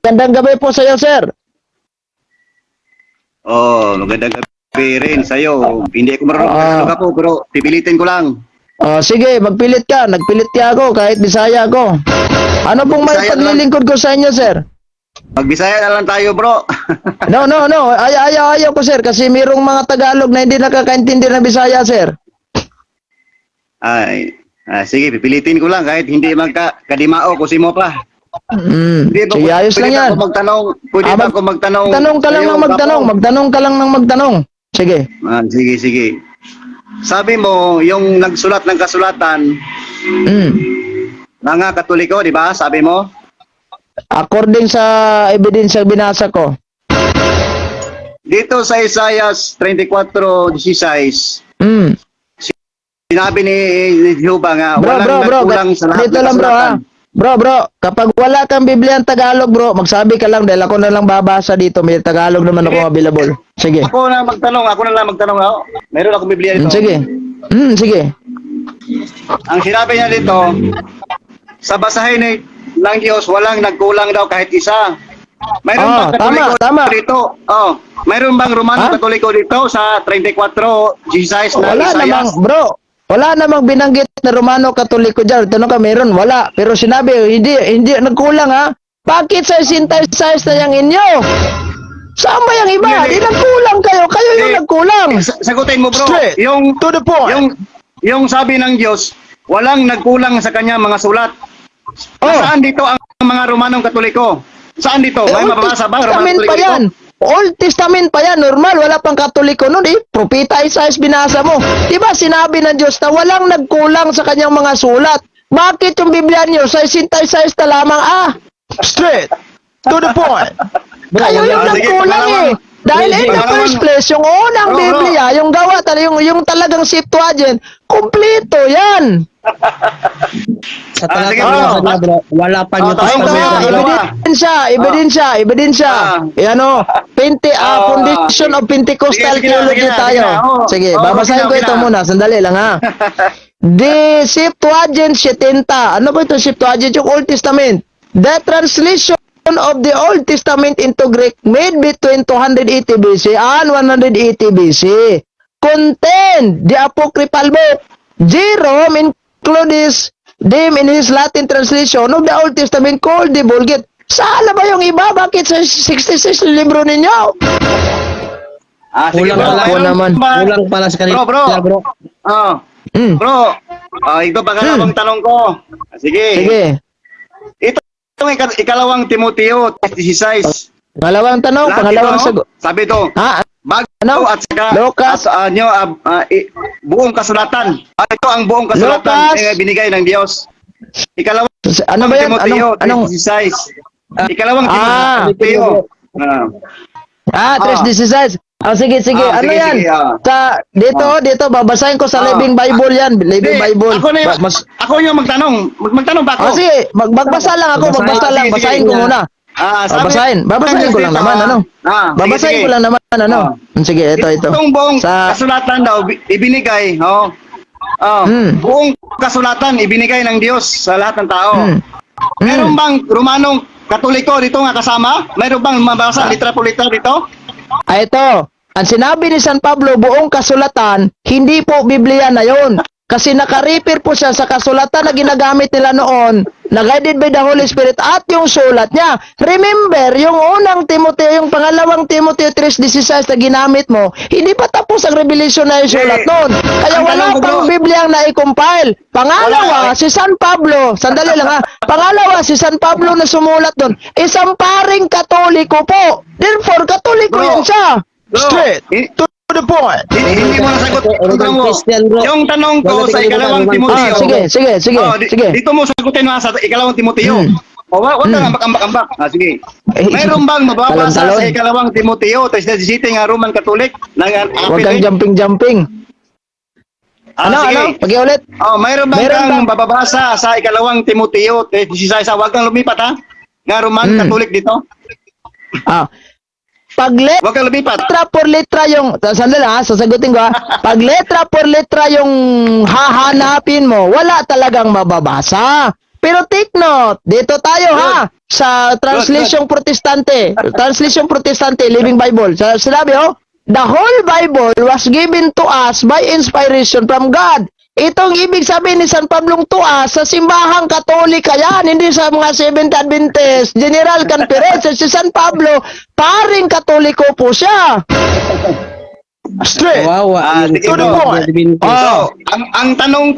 magandang gabi po sa iyo, sir. Oh, magandang gabi rin sa'yo. Hindi ako marunong Tagalog po, pero pipilitin ko lang. Sige, magpilit ka. Nagpilit ka ako kahit Bisaya ako. Ano pong may Bisaya paglilingkod ko sa inyo, sir? Magbisaya na lang tayo, bro. No. Ayaw ko, sir. Kasi mayroong mga Tagalog na hindi nakakaintindi ng Bisaya, sir. Sige, pipilitin ko lang kahit hindi magkadimao ko si mo pa. Sige, ayos lang yan. Pwede ba ako magtanong? Tanong ka lang sa'yo, ng magtanong. Gapo? Magtanong ka lang ng magtanong. Sige. Sige. Sabi mo, yung nagsulat ng kasulatan, mga Katoliko, di ba? Sabi mo? According sa ebidensya binasa ko. Dito sa Isaiah 34:16, sinabi ni Jehovah nga, walang nagkulang sa lahat dito ng lang bro ha. kasulatan. Bro, kapag wala kang Biblia ang Tagalog bro, magsabi ka lang dahil ako na lang babasa dito. May Tagalog naman ako available. Sige. Ako na lang magtanong ako. Meron akong Biblia dito. Sige. Sige. Ang sinabi niya dito, sa basahin ng Diyos, walang nagkulang daw kahit isa. Mayroon bang Katoliko tama. dito? Mayroon bang Romano Katoliko dito sa 34:16 na Wala Isaiah? namang bro. Wala namang binanggit na Romano Katoliko dyan. Tanong ka, meron? Wala. Pero sinabi, hindi nagkulang ha. Bakit sa size na yung inyo? Saan ba yung iba? Hindi nagkulang kayo. Kayo yung nagkulang. Sagutin mo bro. Straight. Yung To the point. Yung sabi ng Diyos, walang nagkulang sa kanya mga sulat. Saan dito ang mga Romanong Katoliko? Saan dito? May mababasa ba Romano Testament pa Katoliko yan. dito? Old Testament pa yan. Normal. Wala pang Katoliko nun eh. Propeta Isaiah binasa mo. Diba sinabi ng Diyos na walang nagkulang sa kanyang mga sulat? Bakit yung Biblia nyo sa Isaiah na lamang? Straight. To the point. Kayo yung nagkulang eh. Dahil in the first place, yung unang Biblia, yung gawa, yung talagang Septuagint, kumpleto yan. Sa talata bro, wala pa New Testament. Ebidensya. Foundation of Pentecostal Sige, theology tayo. Sige, babasahin ko ito muna. Sandali lang ha. The Septuagint 70. Ano ba ito Septuagint? Yung Old Testament. The translation of the Old Testament into Greek made between 280 BC and 180 BC contain the apocryphal book. Jerome includes them in his Latin translation of the Old Testament called the Vulgate. Saan ba yung iba? Bakit sa 66 libro ninyo? Sige Kulang bro. pala. Kulang pala sa kanila Bro. bro. Bro, ito pangalawang tanong ko. Sige. Ito yung ikalawang Timoteo 16. Pangalawang tanong, pangalawang sagot. Sabi ito, bago Ano? at saka Lucas. buong kasulatan. Ito ang buong kasulatan Lucas. binigay ng Diyos. Ikalawang Ano ba yan? Timoteo Anong 16. Ikalawang Timoteo. 3:16. Sige. Sige, Ano yan? sige, Dito, babasahin ko sa Living Bible yan. Living Bible. Ako yung magtanong. Magtanong ba ako? Sige, magbasa lang ako. Magbasa lang. Sige, Basahin ko muna. Babasahin ko lang naman. Babasahin ko lang naman. Sige, ito. Itong buong kasulatan daw, ibinigay. Buong kasulatan, ibinigay ng Diyos sa lahat ng tao. Meron bang Romanong Katoliko dito nga kasama? Meron bang mabasa litra po litra dito? Ito. Ang sinabi ni San Pablo, buong kasulatan, hindi po Biblia na yon. Kasi naka-refer po siya sa kasulatan na ginagamit nila noon, na guided by the Holy Spirit at yung sulat niya. Remember, yung unang Timoteo, yung pangalawang Timoteo 3:16 na ginamit mo, hindi pa tapos ang revelation na yung sulat noon. Kaya wala pang Biblia ang na-compile. Pangalawa, si San Pablo, sandali lang ha, pangalawa, si San Pablo na sumulat doon, isang paring Katoliko po. Therefore, Katoliko yan siya. Straight. To the point. Hindi mo nasagot ang tanong mo. Yung tanong ko sa ikalawang Timoteo. Sige. Dito mo sagutin sa ikalawang Timoteo. Wag na ambak-ambak. Sige. Mayroon bang mababasa sa ikalawang Timoteo 3:17 nga Roman Catholic? Huwag kang jumping. Ano? Pag-iulit. Mayroon bang mababasa sa ikalawang Timoteo 3:16? Wag kang lumipat ha. Nga Roman Catholic dito. Pag letra por letra yung, sandali ha, sasagutin ko ha. Pag letra por letra yung hahanapin mo, wala talagang mababasa. Pero take note, dito tayo ha, sa Translation Protestante, Translation Protestante, Living Bible. Sinabi the whole Bible was given to us by inspiration from God. Itong ibig sabihin ni San Pablong tuas sa simbahang Katolika yan, hindi sa mga Seventh Adventist, General Conference. Si San Pablo, paring Katoliko po siya. Straight. Wow, sige po. So, ang tanong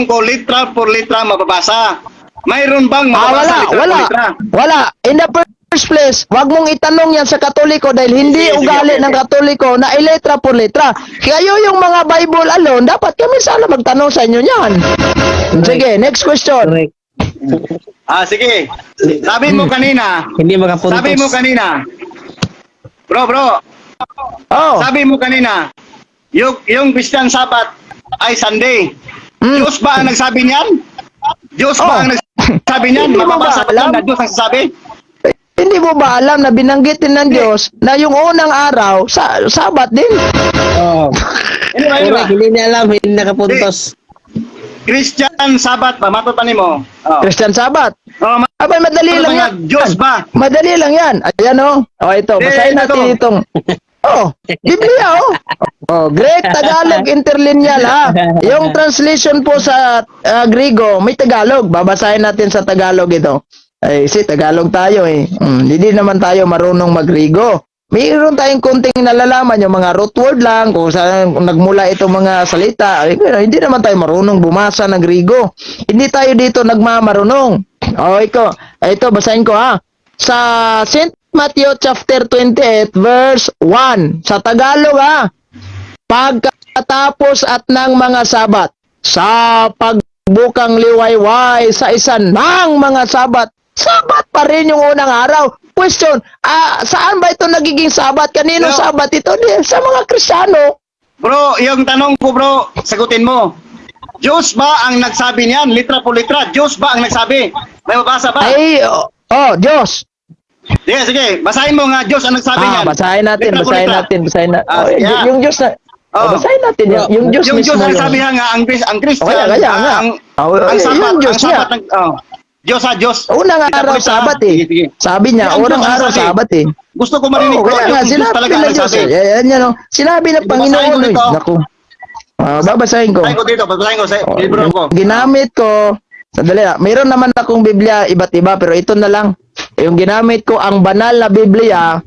ko, litra por litra mababasa. Mayroon bang mababasa litra por litra? Wala. In the first place, wag mong itanong yan sa Katoliko dahil hindi Sige, ugali okay. ng Katoliko na iletra por letra. Kayo yung mga Bible alone, dapat kami sana magtanong sa inyo niyan. Sige, next question. Correct. Sige. Sabi mo kanina, Hindi makapuntos. Bro, Oh. sabi mo kanina, yung Christian Sabbath ay Sunday. Diyos ba ang nagsabi niyan? Diyos ba ang nagsabi niyan? Hindi mo ba Mababasa ko alam? na Diyos ang sasabi? Hindi mo ba alam na binanggitin ng Diyos na yung unang araw, Sabat din? Oh. Anyway, Correct, hindi niya alam, hindi nakapuntos. Christian Sabbath ba? Matutunin mo. Christian Sabat. Abay, madali lang yan. Diyos ba? Madali lang yan. Ayan ito, basahin natin itong. Biblia Greek Tagalog interlineal ha. Yung translation po sa Griego, may Tagalog. Babasahin natin sa Tagalog ito. Ay, Tagalog tayo hindi naman tayo marunong mag-Griego. Mayroon tayong konting nalalaman yung mga root word lang kung saan nagmula itong mga salita. Pero hindi naman tayo marunong bumasa ng Griego. Hindi tayo dito nagmamarunong. Ito basahin ko ha. Sa St. Matthew chapter 28 verse 1. Sa Tagalog ha. Pagkatapos at ng mga Sabat, sa pagbukang liwayway sa isa ng mga Sabat, Sabat pa rin yung unang araw. Question, saan ba ito nagiging Sabat? Kanino Sabat ito? Sa mga Kristiyano. Bro, yung tanong ko bro, sagutin mo. Diyos ba ang nagsabi niyan? Litra po litra. Diyos ba ang nagsabi? May mabasa ba? Diyos. Sige, basahin mo nga Diyos ang nagsabi niyan. Basahin natin. Yeah. Yung Diyos na... basahin natin yan. Yung Diyos yung mismo. Diyos ang nagsabi nga, ang Christian. Kaya nga. Ang Sabat, yung Diyos niya. Diyos. Unang araw Sabat Sige. Sabi niya, unang araw Sabat Gusto ko marinig bro, kaya nga, yung Diyos talaga ang nagsabi. Sinabi ng Panginoon. Naku. Babasahin ko. Basahin ko sa libro ko. Ginamit ko, sandali mayroon naman akong Biblia iba't iba, pero ito na lang. Yung ginamit ko, ang banal na Biblia,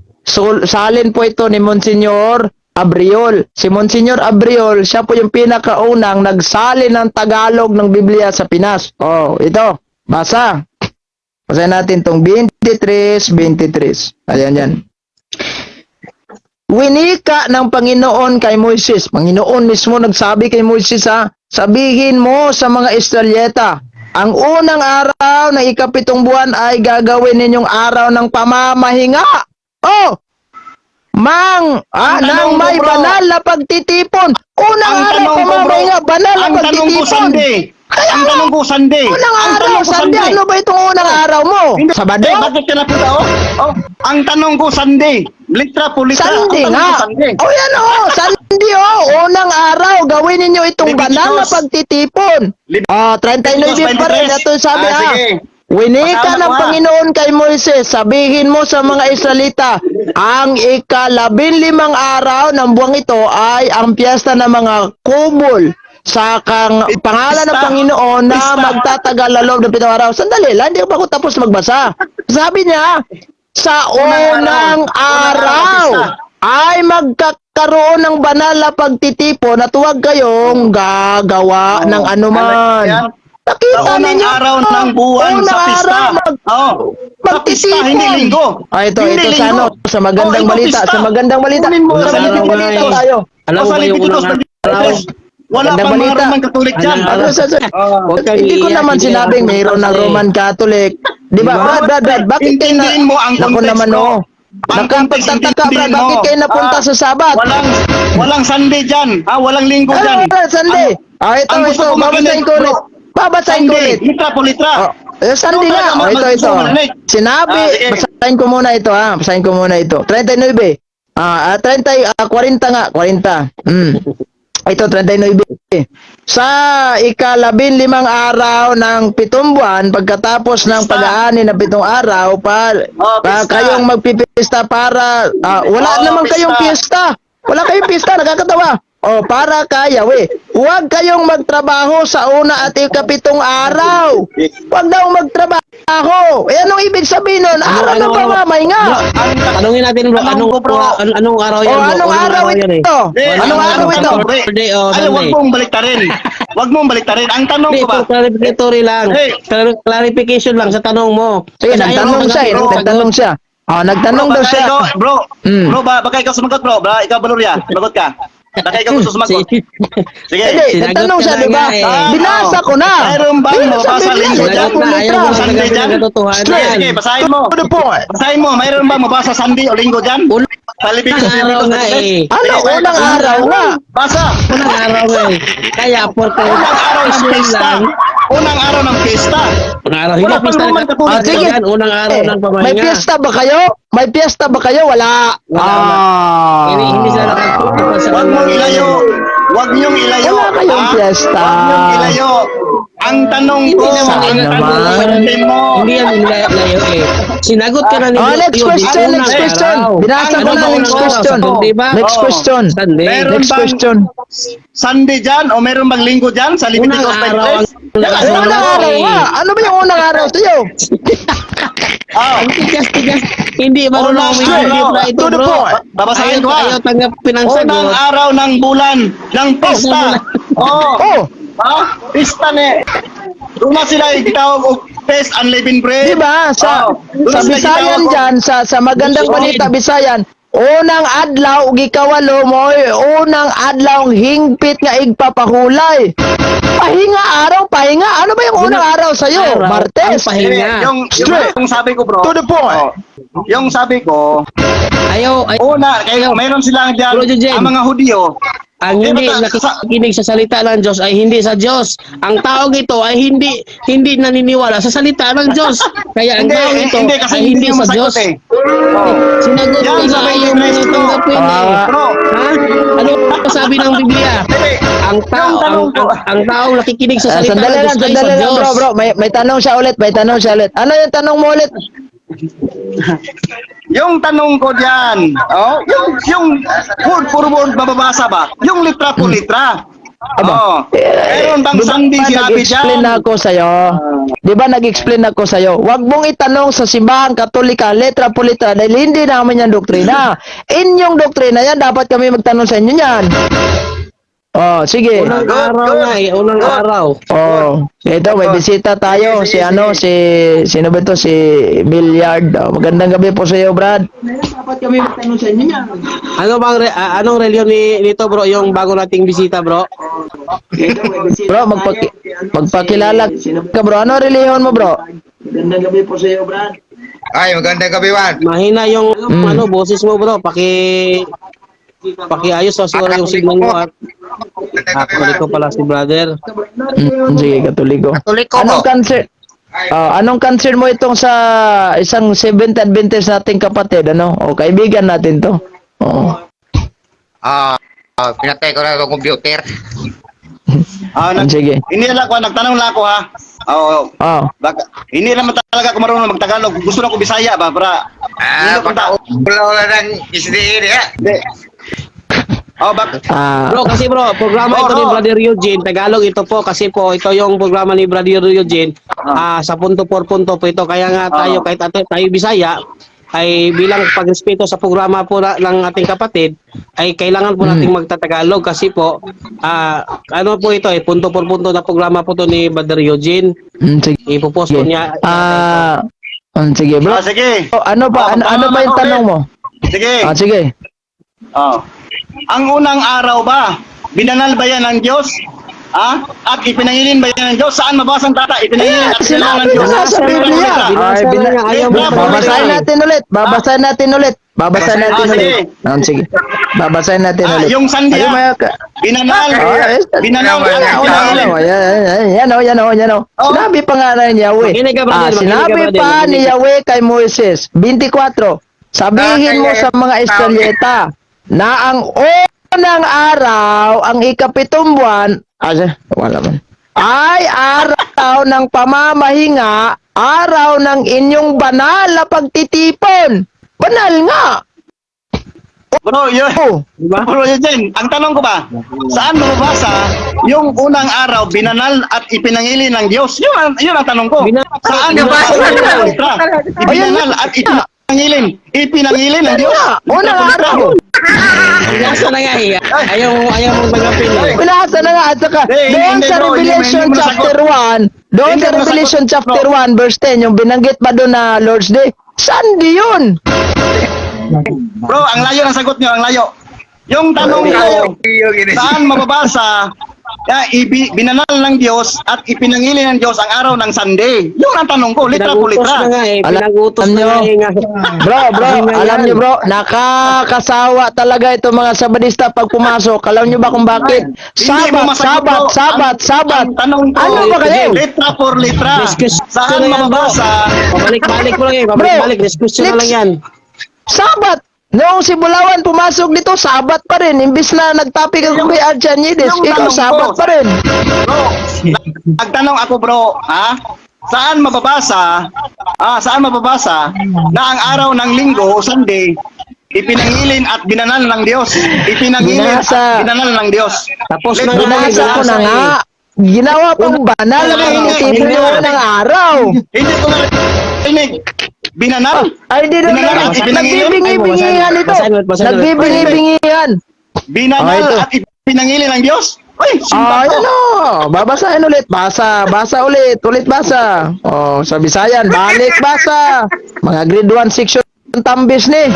salin po ito ni Monsignor Abriol. Si Monsignor Abriol, siya po yung pinakaunang nagsalin ng Tagalog ng Biblia sa Pinas. Ito, basa. Basahin natin itong 23. Ayan yan. Winika ng Panginoon kay Moises. Panginoon mismo nagsabi kay Moises sabihin mo sa mga Israelyeta, ang unang araw ng ikapitong buwan ay gagawin ninyong araw ng pamamahinga. Nang may banal na pagtitipon. Unang araw pamamahinga, banal na pagtitipon. Ang tanong ko Sunday. Unang araw, Sunday. Ano ba itong unang araw mo? Sabado? Bakit ka napunta ang tanong ko Sunday. Litra po litra. Sunday nga. Sunday. Unang araw, gawin ninyo itong banal na pagtitipon. 39 pa rin. Ito sabi Winika ng Panginoon kay Moises, sabihin mo sa mga Israelita, ang ika-15 araw ng buwang ito ay ang piyesta ng mga kubol sa pangalan ng Panginoon na magtatagal na loob ng 7 araw. Sandali lang, hindi pa ako tapos magbasa. Sabi niya, sa unang araw ay magkakaroon ng banal na pagtitipon at huwag kayong gagawa ng anuman. Nakita ninyo araw ng buwan sa pista. Sa pista, hindi linggo. Ito sa magandang balita. Sa magandang balita. Sa magandang balita tayo. Alam mo ba yung unang araw? Wala pang mga Roman Catholic dyan. Hindi ko naman sinabing mayroon ng Roman Catholic. Di ba? Brad, bakit kayo Intindihin mo ang Naku naman nakapagtataka, Brad, bakit kayo napunta sa Sabat? Walang Sunday dyan. Walang linggo dyan. Walang Sunday. Ito, babasahin ko ulit. Litra po litra. Sunday na. Ito. Sinabi, basahin ko muna ito Basahin ko muna ito. 39. 40 nga. 40. Ito, 39. sa ika-15 araw ng 7 buwan, pagkatapos ng Pista. pag-aani ng 7 araw, Pista. kayong magpipista para, wala naman kayong pista. Wala kayong pista, nakakatawa. Para Yahweh. Huwag kayong magtrabaho sa una at ika-7 araw. Huwag daw magtrabaho. Anong ibig sabihin nun? Araw ng pamamahinga. Tanungin natin bro, Tanong ko, bro. anong araw yan bro? Anong araw yan eh? ito? Eh, Anong araw ito? Saturday o Ay, wag Sunday? mong baliktarin. Wag mong baliktarin. Ang tanong Hindi, ko ba? ito clarificatory lang. Hey. Clarification lang sa tanong mo. Sige, Kasi ayaw nagtanong mo siya. sagot. Nagtanong siya. Nagtanong daw baka siya. Ikaw, bro, Mm. baka ikaw sumagot, bro. Ikaw, Valoria, sumagot ka. Baka ikaw gusto sumagot. Sige. Hindi, Sinagot nagtanong ka siya, na di ba? nga eh. Binasa ko na. Mayroon bang Binasa mabasa Biblia, linggo hindi dyan? ako Ayaw mo literal. sa Sunday dyan? ng katotohanan. Sige, basahin mo. To the point. Basahin mo, mayroon bang mabasa Sunday o linggo dyan? Palibig Unang araw nga eh. Ano, unang araw nga. Basa. Unang araw nga eh. Kaya for Unang araw ng pista. lang. Unang araw ng pista. Unang araw. Hindi Wala pang pista naman na katulad sige. yan. Unang araw ng May pamahinga. piyesta ba kayo? May piyesta ba kayo? Wala. Hindi sila nakatutupan sa Huwag mong ilayo. Huwag niyong ilayo. Wala kayong ha? piyesta. Huwag niyong ilayo. Ang tanong ko, Hindi naman ang naman. tanong ko, sagutin mo. Hindi yan layo eh. Sinagot ka na ni Next Leo, question, unang next question. araw. Binasa ko Ano na ba next unang question. araw? Di ba? Next Oo. question. Sunday. Meron Next bang question. Sunday dyan o meron bang linggo dyan sa Leviticus Unang araw ang 5:3? Unang araw nga. Ano ba yung unang araw sa'yo? Oh, Ang tigas. Hindi marunong Unang umihigit na araw. ito To the bro. point. Babasahin ko, ha? Ayaw tanggapin ang unang sagot. araw ng bulan ng pista. Oh, Pista ne. Doon na sila itawag og Fest Unleavened Bread. di ba? Sa Doon na sila Bisayan gitawag og- dyan, sa magandang balita Bisayan, unang adlaw ug ikawalo mo, unang adlaw ang hingpit nga igpapahulay. Pahinga araw, pahinga. Ano ba yung unang araw sa'yo? Araw, Martes? ang pahinga. Straight. Yung sabi ko, bro. To the point. Yung sabi ko, Ayaw. kaya mayroon silang dyan, Bro, Eugene. ang mga Hudyo, Ang hindi nakikinig sa salita ng Diyos ay hindi sa Diyos. Ang taong ito ay hindi naniniwala sa salita ng Diyos. Kaya ang taong ito hindi kasi ay hindi mo sa masagot Diyos. eh. Oh. Sinagot Yan, ko na sabi ayaw ni mo Cristo. tanggapin eh. Bro, Ha? Ano ang sabi ng Biblia? hindi. Ang tao Yung tanong ko, ang taong nakikinig sa salita Sandali ng Diyos ay sa lang, Diyos. bro. May tanong siya ulit, Ano yung tanong mo ulit? yung tanong ko diyan, yung word for word bababasa ba? Yung litra po litra. Oh. Meron bang Sunday sinabi Nag-explain diyan? na ako sa'yo. Di ba nag-explain ako sa'yo? Huwag mong itanong sa simbahan katolika, letra po letra, dahil hindi namin yan doktrina. Inyong doktrina yan, dapat kami magtanong sa inyo yan. Sige. Unang Good, araw good. nga eh, unang Good. araw. Ito, may bisita tayo. Sige, Sino ba ito? Si Milliard. Magandang gabi po sa iyo, Brad. Dapat kami magtanong sa inyo yan. Ano bang anong reliyon nito bro, yung bago nating bisita bro? Bro, magpakilala ka, bro. Ano reliyon mo, bro? Magandang gabi po sa iyo, Brad. Ay, magandang gabi, Juan. Mahina yung boses mo bro, pakiayos sa siguro yung signal mo at Katoliko pala si brother. Sige, Katoliko. Katoliko Anong ko. concern? Anong concern mo itong sa isang Seventh Adventist nating kapatid, ano? Kaibigan natin to. Oo. Pinatay ko na itong computer. Sige. Hindi lang ako, nagtanong lang ako ha. Hindi naman talaga ako marunong magtagalog. Gusto na ko Bisaya ba para hindi ko tao. Wala ng SDE niya. Hindi. Bro, kasi bro, programa ito ni Brother Eugene, Tagalog ito po kasi po ito yung programa ni Brother Eugene. Sa punto por punto po ito. Kaya nga tayo kahit tayo Bisaya ay bilang pagrespeto sa programa po ng ating kapatid ay kailangan po nating magtatagalog kasi po ano po ito punto por punto na programa po to ni Brother Eugene. Sige. Ipopost po niya. Sige, bro. Sige. Ano ba yung tanong mo? Sige. Sige. Ang unang araw ba, binanal ba yan ng Diyos? At ipinangilin ba yan ng Diyos? Saan mabasang tata? Ipinangilin at binanal ng Diyos. Sa Biblia. Babasahin natin ulit. Babasahin natin ulit. Sige. Babasahin natin ulit. Yung sandiya, binanal. Binanal ang unang alin. Yan o. Sinabi pa nga na ni Yahweh. Makinig ka, brother. Sinabi Makinig ka, pa brother. ni Yahweh kay Moises, 24, sabihin mo sa mga Israelita na ang unang araw, ang ika-7 buwan, Wala man. Ay araw ng pamamahinga, araw ng inyong banal na pagtitipon. Banal nga. Bro, yun. Oh. Diba? Bro, Eugene, ang tanong ko ba, saan mababasa yung unang araw binanal at ipinangili ng Diyos? Yun ang tanong ko. Saan mababasa yung unang litra? Ibinanal at ipinangili ng Diyos? Unang araw. Nasa na nga eh. Ayaw mong tanggapin eh. Pinasa na nga at saka doon hindi, sa bro, Revelation hindi mo chapter nasagot. 1, doon Hindi sa mo Revelation nasagot, chapter bro. 1 verse 10, yung binanggit pa doon na Lord's Day, Sunday yun. Bro, ang layo ng sagot nyo, ang layo. Yung tanong ko, saan mababasa binanal ng Diyos at ipinangili ng Diyos ang araw ng Sunday? Yun ang tanong ko, litra po Pinagutos litra. na nga eh. Alam Pinagutos na nyo. nga eh. Bro, Hindi na alam yan. nyo bro, nakakasawa talaga ito mga Sabadista pag pumasok. Alam nyo ba kung bakit? Hindi mo masagot, bro. Sabat. Ang tanong ko, Ano ba kayo? litra por litra. Discussion Saan na yan, bro. mababasa? Pabalik-balik mo lang eh. Pabalik-balik. Discussion na lang yan. Sabat! Noong si Bulawan pumasok dito, sabat pa rin. Imbis na nagtapik ako kay Archanides, Yung ikaw tanong sabat ko. pa rin. Bro, nagtanong ako bro, ha? Saan mababasa na ang araw ng linggo o Sunday ipinangilin at binanal ng Diyos? Ipinangilin Binasa. at binanal ng Diyos. Tapos Litra na por nga, Binasa ko na nga. Ginawa pang banal na tinitipon yung ng araw. Hindi ko narinig. Binanal? Ay, di doon Binanal na. at ipinangilin? Nagbibingi-bingihan ito. Basahin mo. Nagbibingi-bingihan. Binanal ito. at ipinangilin ng Diyos? Ay, simba Ay, ko. ano? Babasahin ulit. Basa ulit. Ulit basa. Oh, sa Bisayan, balik basa. Mga grade 1 section tambis ni.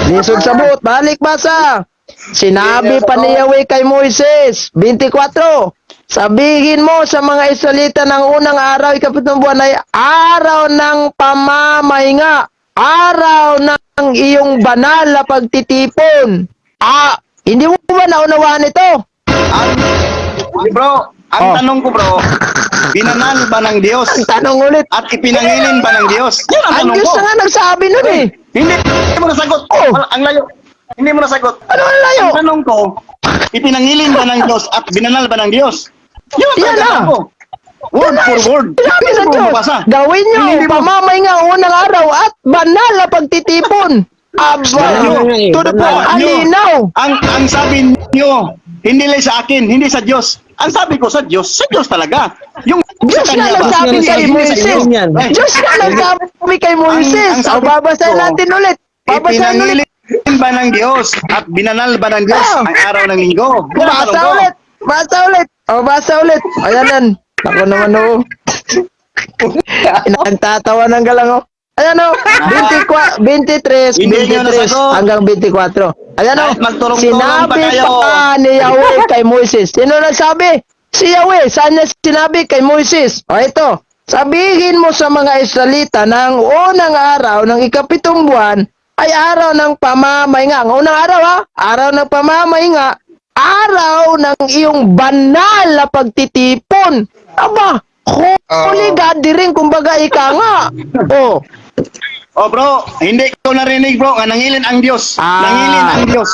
Lisod sabot, balik basa. Sinabi pa ni Yahweh kay Moises, 24. Sabihin mo sa mga Israelita ng unang araw, ikapitong buwan ay araw ng pamamahinga, araw ng iyong banal na pagtitipon. Hindi mo ba naunawaan ito? Bro, ang Oh. tanong ko bro, binanal ba ng Diyos Tanong ulit. at ipinangilin ba ng Diyos? Yun ang Ang tanong Diyos ko. na nga nagsabi nun eh. Hindi mo nasagot. Oh. Ang layo. Hindi mo nasagot. Ano ang layo? Ang tanong ko, ipinangilin ba ng Diyos at binanal ba ng Diyos? Yun ang Yan tanong na. ko. Word for word. Sinabi Hindi ng mo Diyos, mabasa. gawin nyo Hindi mo- pamamahinga unang araw at banal na pagtitipon. Aba, Banal nga eh, to the banal. point, alinaw. Ang sabi niyo, hindi lang sa akin, hindi sa Diyos. Ang sabi ko sa Diyos talaga. Yung Diyos sa nga kanya ba? nagsabi Hindi- kay hindi sa Moises. inyo. Yan. Ay, Diyos nga nagsabi kay Moises. ang sabi Babasahin ko, natin ulit. Babasahin ulit. Ipinangilin ba ng Diyos at binanal ba ng Diyos Ah. ang araw ng linggo? Yan ang Basa tanong ko. ulit. Basa ulit. Basa ulit. Ayan yan. Ako naman o. Nagtatawa ng galang o. Ayan o. 23 Hindi nyo nasagot. hanggang 24. Ayan o. Kahit magturong-turong Sinabi pa kayo. pa ni Yahweh kay Moises. Sino nagsabi? Si Yahweh. Saan niya sinabi kay Moises? O ito. Sabihin mo sa mga Israelita ng unang araw ng ikapitong buwan ay araw ng pamamahinga. Ang unang araw ha? Araw ng pamamahinga. Araw ng iyong banal na pagtitipon. Aba, holy God di rin, kumbaga ika nga. Oh, Oh bro, hindi ko narinig bro, nga nangilin ang Diyos. Nangilin ang Diyos.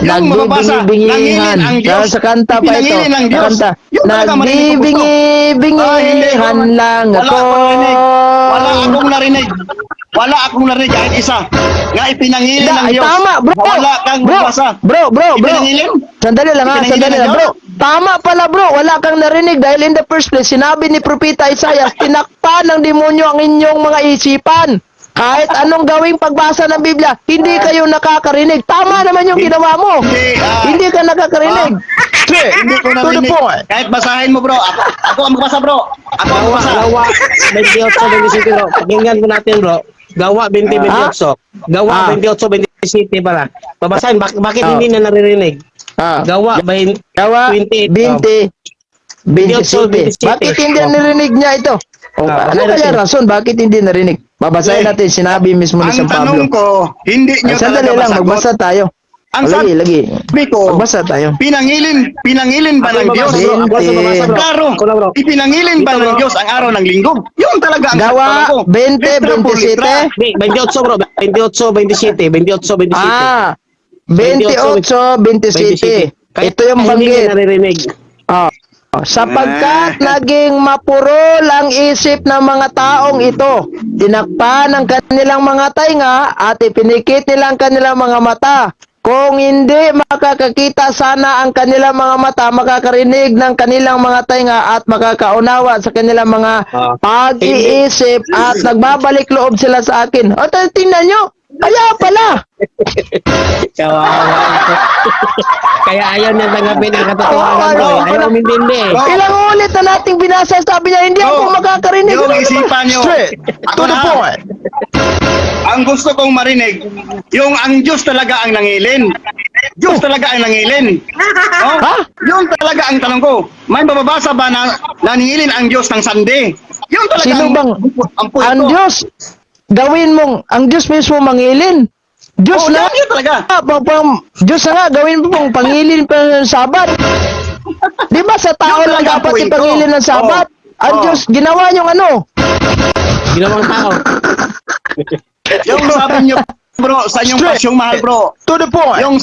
Yung mababasa, nangilin ang Diyos. Sa kanta pa ito. Ipinangilin ang Sa Diyos. kanta. Yung talaga marinig ko gusto. Hindi, Nagbibingi-bingihan bro. lang Wala ako. akong narinig. Wala akong narinig kahit isa. Nga ipinangilin ng Ay, Diyos. tama, bro. Wala kang mabasa. Bro. Ipinangilin? Sandali lang ha, Ipinangilin sandali ng lang Diyos? bro. Tama pala bro, wala kang narinig dahil in the first place, sinabi ni Propeta Isaiah, tinakpan ng demonyo ang inyong mga isipan. Kahit anong gawing pagbasa ng Biblia, hindi kayo nakakarinig. Tama naman yung ginawa mo. Hindi ka nakakarinig. Hindi ko To the narinig. point. Kahit basahin mo bro. Ako ang magbasa bro. Ako ang magbasa. Gawa 28-27 bro. Pakinggan mo natin bro. Gawa 20-28. Gawa 28-27 pala. Babasahin, bakit hindi na naririnig? Gawa Gawa 28. 27. Bakit hindi narinig niya ito? Ano kaya rason? Bakit hindi narinig? Babasahin natin, sinabi mismo ni Ang San tanong Pablo. ko, hindi nyo Sandali talaga lang, masagot. magbasa tayo. Ang Lagi. sabi ko, Magbasa tayo. pinangilin ba ng Diyos? Babasa bro. Klaro, Ako na, bro. ipinangilin ba ng Diyos ang araw ng linggo? Yun talaga ang Gawa tanong ko. 20, Litra por litra. 27. Hindi, 28 bro. 28-27. 28-27. Ah, 28, 27. Ito yung Hindi banggit. na naririnig. Sapagkat naging mapurol ang isip ng mga taong ito. Tinakpan ang kanilang mga tainga at ipinikit nilang kanilang mga mata. Kung hindi makakakita sana ang kanilang mga mata, makakarinig ng kanilang mga tainga at makakaunawa sa kanilang mga pag-iisip at nagbabalik loob sila sa akin. O, tingnan nyo, kaya pala. Kawawa. Kaya ayaw niya tanggapin ang katotohanan, bro. Ayaw umintindi. Ilang ulit na nating binasa, sabi niya, hindi ako makakarinig. Yung isipan nyo. To the point. Ang gusto kong marinig, yung ang Diyos talaga ang nangilin. Diyos talaga ang nangilin. Oh, Ha? yun talaga ang tanong ko. May mababasa ba na naningilin ang Diyos ng sande? Yun talaga Sino bang ang point ang ko. Diyos? Gawin mong, ang Diyos mismo mangilin. Diyos Oh, na, yun talaga. Diyos na nga, gawin mo pong pangilin pa ng Sabat. Di ba sa tao Yun lang talaga ang dapat point ko. ipangilin ng Sabat? Ang Oh. Diyos, ginawa niyong ano? Ginawang tao. Yung sabi nyo, bro, sa inyong Straight. pasyong mahal, bro. To the point. Yung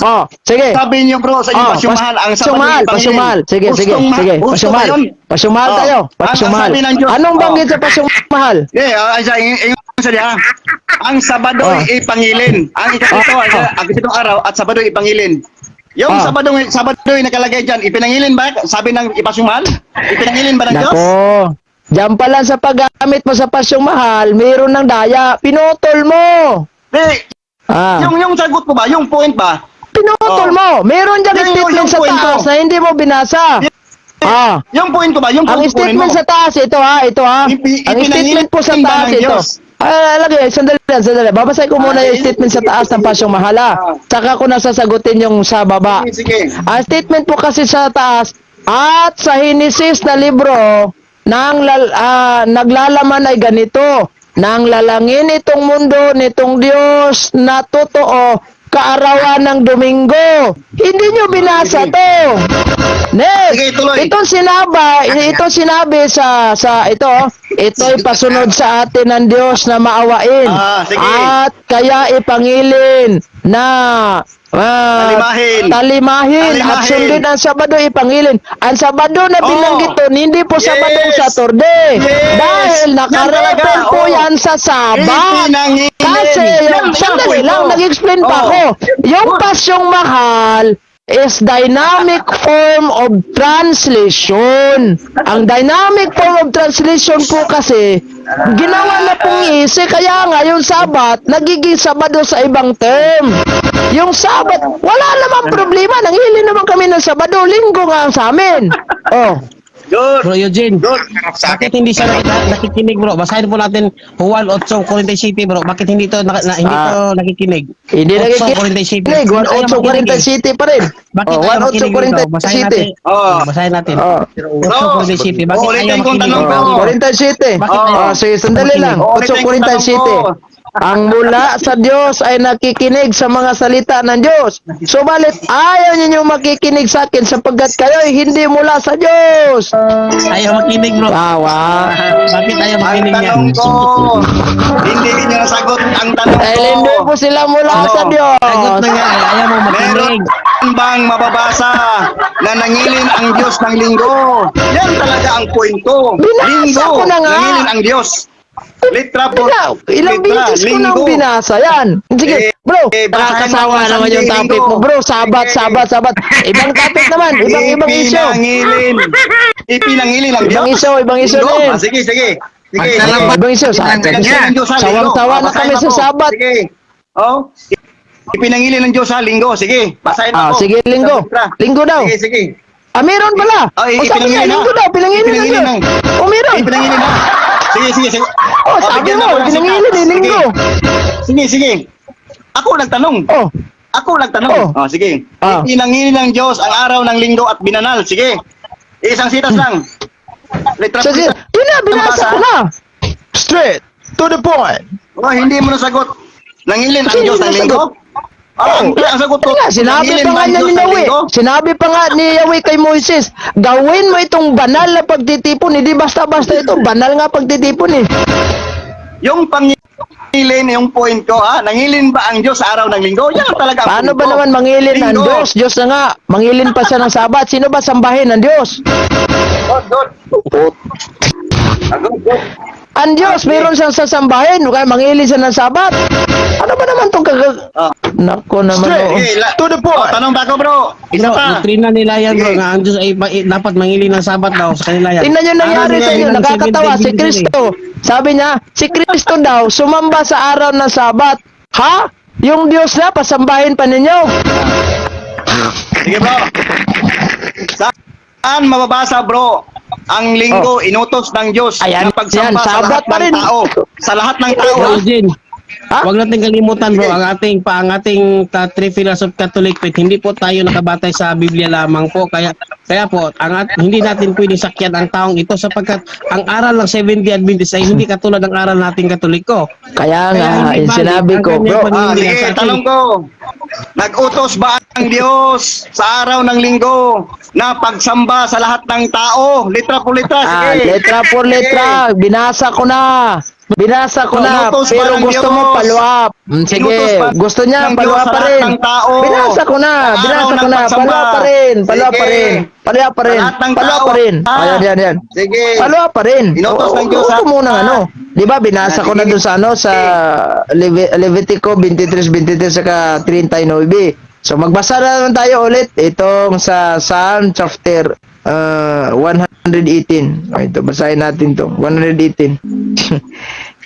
Sige. sabi nyo, bro, sa inyong pasyong mahal, ang sabi nyo pasyong mahal. Sige. Pasyong mahal. Pasyong mahal tayo. Pasyong mahal. Anong banggit sa pasyong mahal? Ang Sabado Oh. ipangilin. Ang ikapito, ang ikapitong araw at Sabado ipangilin. Yung Oh. Sabado nakalagay dyan, ipinangilin ba? Sabi ng ipasyong mahal? Ipinangilin ba ng Diyos? Nako. Diyan pa lang sa paggamit mo sa pasyong mahal, mayroon ng daya. Pinutol mo. Yung sagot ko ba? Yung point ba? Pinutol mo. Meron dyan statement Yung sa point taas ko. na hindi mo binasa. Yung point ko ba? Yung Ang point ko statement sa taas, ito ha. Ang statement po sa ipinangilin ba taas, ng ito. Diyos? Lagay, sandali. Babasahin ko muna yung statement sa taas ng pasyong mahala. Saka ko nasasagutin yung sa baba. Sige. Ang statement po kasi sa taas, at sa Hinesis na libro, naglalaman ay ganito, nang lalangin itong mundo nitong Diyos na totoo, kaarawan ng Domingo. Hindi nyo binasa to. Next, Sige, tuloy. itong sinabi sa ito'y pasunod sa atin ng Diyos na maawain. Sige. At kaya ipangilin na talimahin at sundin ang Sabado ipangilin. Ang Sabado na binanggit doon, hindi po Sabadong Saturday. Yes. Dahil nakarefer Yan talaga. po yan sa Sabat. Ipinangilin. Kasi, Yan sandali ang lang, point ko. nag-explain pa ako. Yung pasyong mahal is dynamic form of translation. Ang dynamic form of translation po kasi, ginawa na pong isi, kaya nga yung Sabat, nagiging Sabado sa ibang term. Yung Sabat, wala namang problema, nanghili naman kami ng Sabado, Linggo nga ang sa amin. Oh. Good. Bro Eugene, Good. bakit hindi siya nakikinig, bro? Basahin po natin Juan 8, Corinth City, bro. Bakit hindi to hindi to nakikinig? Hindi 8 Corinth City. nakikinig, 1-8 Corinth City pa rin. Bakit Oh, ayaw 1-8 makinig Corinth dito? Basahin City. natin. Oh. Basahin natin. Oh. 8 Corinth City. Bakit ulitin ayaw kong makinig? tanong bro? ko. Corinth City. Bakit ayaw? Sige, sandali lang. Ulitin 8 kong Corinth tanong City. ko. Ang mula sa Diyos ay nakikinig sa mga salita ng Diyos. Subalit ayaw ninyo makikinig sa akin sapagkat kayo ay hindi mula sa Diyos. Ayaw makinig, bro. Tawa. Bakit ayaw Ang makinig niya? tanong ko, hindi niyo nasagot ang tanong ko. Dahil hindi po sila mula Oo. sa Diyos. Sagot na nga, ayaw mo Meron makinig. bang mababasa na nangilin ang Diyos ng linggo? Yan talaga ang point ko. Binasa ko na nga. Nangilin ang Diyos. Litra po. Ilang beses ko nang binasa yan. Sige, bro, basahin nakakasawa mo naman yung Sunday, topic Linggo. mo, bro. Sabat. Ibang topic naman, ibang issue. Ipinangilin ang Ibang Diyos. ibang issue Linggo. din. Sige. Ibang issue. Ipinangilin ng Diyos sa linggo. Sawang-sawa na Basahin kami mo sa po. Sabat. Sige. Oh. Ipinangilin ng Diyos sa linggo. Sige. Basahin mo. Sige, linggo. Linggo daw. Sige. Meron pala. Ay, Sabi niya, ipinangilin na. linggo daw, pinangilin ng Ipinangilin Diyos. Meron. Ipinangilin na. Sige. Sabi bigyan mo, ako ng pinangilin sikat. linggo. Sige. Ako nagtanong. Ako nagtanong. Sige. Ipinangilin ng Diyos ang araw ng linggo at binanal. Sige. Isang sitas lang. Litra po. Sige, yun na, binasa ko na. Straight, to the point. Hindi mo nasagot. Nangilin ang Diyos ng linggo? Ang sagot ko. Sinabi pa nga niya ni Yahweh. Sinabi pa nga ni Yahweh kay Moises, gawin mo itong banal na pagtitipon. Hindi basta-basta ito. Banal nga pagtitipon eh. Yung nangilin yung point ko, ha? Nangilin ba ang Diyos sa araw ng linggo? Yan talaga ang Paano point ba ko. naman mangilin ang Linggo. Diyos? Diyos na nga. Mangilin pa siya ng Sabat. Sino ba sambahin ng Diyos? Good. Good. Ang Diyos, meron siyang sasambahin. Kaya mangilin siya ng Sabat. Ano ba naman itong Ah. Nako naman. Straight. Oo. Okay, to the point. Tanong ba ko, bro? Isa Ino, pa. doktrina nila yan bro, Sige. nga ang Diyos ay dapat mangili ng sabat daw sa kanila yan. Tingnan nyo nangyari Araw sa inyo, nila ng nakakatawa, 7 si days Kristo. Sabi niya, si Kristo daw, sumamba sa araw ng Sabat. Ha? Yung Diyos na, pasambahin pa ninyo. Sige, bro. Saan mababasa, bro? Ang linggo, inutos ng Diyos Ayan, na pagsamba yan, sa lahat Sabat pa ng rin. tao. Sa lahat ng tao, Bro ha? Eugene, Ha? huwag natin kalimutan bro, Sige. ang ating three pillars of Catholic faith, hindi po tayo nakabatay sa Biblia lamang po. Kaya po, hindi natin pwedeng sakyan ang taong ito sapagkat ang aral ng Seventh-day Adventist ay hindi katulad ng aral nating Katoliko. Kaya nga, hindi yung valid sinabi ang ko, kanyang bro, paniniwala Sige, sa atin. tanong ko. Nag-utos ba ang Diyos sa araw ng linggo na pagsamba sa lahat ng tao? Litra po litra, sige. letra por letra, binasa ko na. Binasa ko na, Inutos ba pero ng gusto Diyos? mo paluap. Inutos Sige, ba gusto niya ng paluap Diyos sa pa lahat rin. ng tao? Binasa ko na, Sa araw binasa ko ng na, pagsamba. paluap pa rin, paluap pa Sige. rin, paluap pa rin, Sa lahat ng paluap tao, pa rin. ha? Ayan, yan. Sige. Paluap pa rin. Inutos ng Diyos, Oo, ha? muna ano. Di ba, binasa ko na Sige. doon sa ano, sa Levitico 23 saka 39. So, magbasa na naman tayo ulit itong sa Psalm chapter 118. Ito, basahin natin to. 118.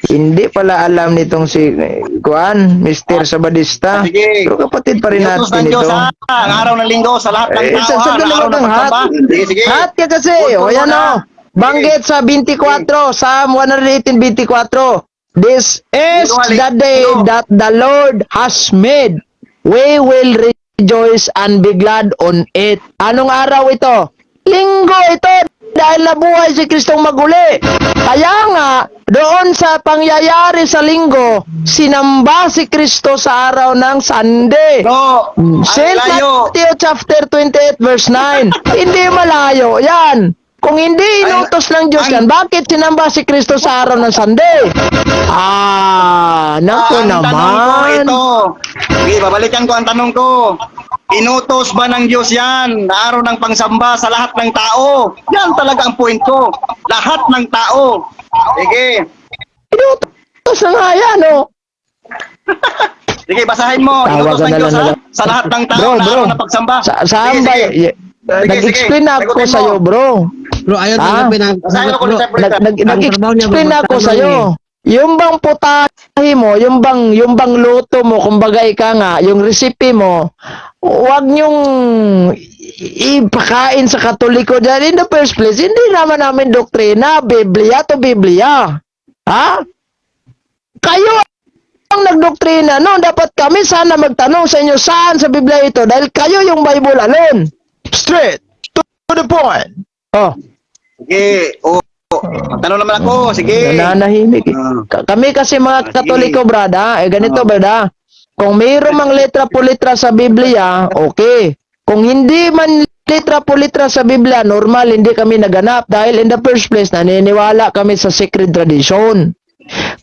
Hindi pala alam nitong si Kuan, Mr. Sabadista. Sige. Pero kapatid pa rin Inutos natin ng ito. Diyos, ha? Ang araw ng linggo sa lahat ng tao, ha? Sa Ang araw ng pagsamba. Sige, sige. Hat ka kasi. O yan o. Banggit sa 24, Psalm 118:24. This is the day that the Lord has made. We will rejoice and be glad on it. Anong araw ito? Linggo ito. Dahil nabuhay si Kristong maguli. Kaya nga, doon sa pangyayari sa linggo, sinamba si Kristo sa araw ng Sunday. Bro, ang Saint layo. Matthew chapter 28 verse 9. Hindi malayo yan. Kung hindi inutos ng Diyos yan, bakit sinamba si Kristo sa araw ng Sunday? Naku Ang tanong ko naman. ito. Okay, babalikan ko ang tanong ko. Inutos ba ng Diyos yan na araw ng pangsamba sa lahat ng tao? Yan talaga ang point ko. Lahat ng tao. Sige. Inutos na nga yan, oh. Sige, basahin mo. Inutos Tawagan ng na Diyos lang ha? nila. Sa lahat ng tao Bro, na bro. araw ng pagsamba. Saan Sige, ba? sige. Nag-explain na ako Sagutin mo. sa'yo, bro. Bro, ayaw Ah? tanggapin ang Basahin ko bro. ulit sa presa. Nag-explain bro, ako magtanong sa'yo. Yung bang putahe mo, yung bang luto mo, kumbaga ika nga, yung recipe mo, huwag niyong ipakain sa Katoliko dyan. In the first place, hindi naman namin doktrina, Biblia to Biblia. Ha? Kayo ang nagdoktrina. No, dapat kami sana magtanong sa inyo saan sa Biblia ito dahil kayo yung Bible alone. Straight to the point. Oh, Sige. Tanong naman ako. Sige. nananahimik. Kami kasi mga Katoliko, brada, ganito, brada. Kung mayroong mang letra po letra sa Biblia, okay. Kung hindi man letra po letra sa Biblia, normal, hindi kami naganap. Dahil in the first place, naniniwala kami sa sacred tradition.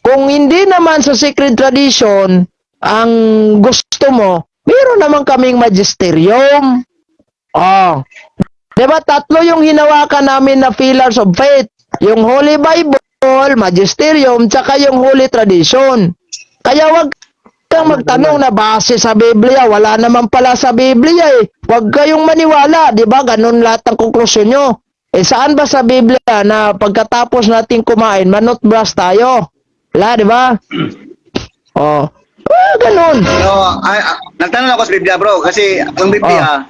Kung hindi naman sa sacred tradition, ang gusto mo, mayroon naman kaming magisterium. Oh. Diba, tatlo yung hinawakan namin na pillars of faith. Yung Holy Bible, Magisterium, tsaka yung Holy Tradition. Kaya wag kang magtanong na base sa Biblia. Wala naman pala sa Biblia eh. Wag kayong maniwala. Diba, ganun lahat ng konklusyon nyo. Saan ba sa Biblia na pagkatapos natin kumain, manutbrush tayo? Wala, diba? Oh. Ganun. No, nagtanong ako sa Biblia, bro, kasi ang Biblia,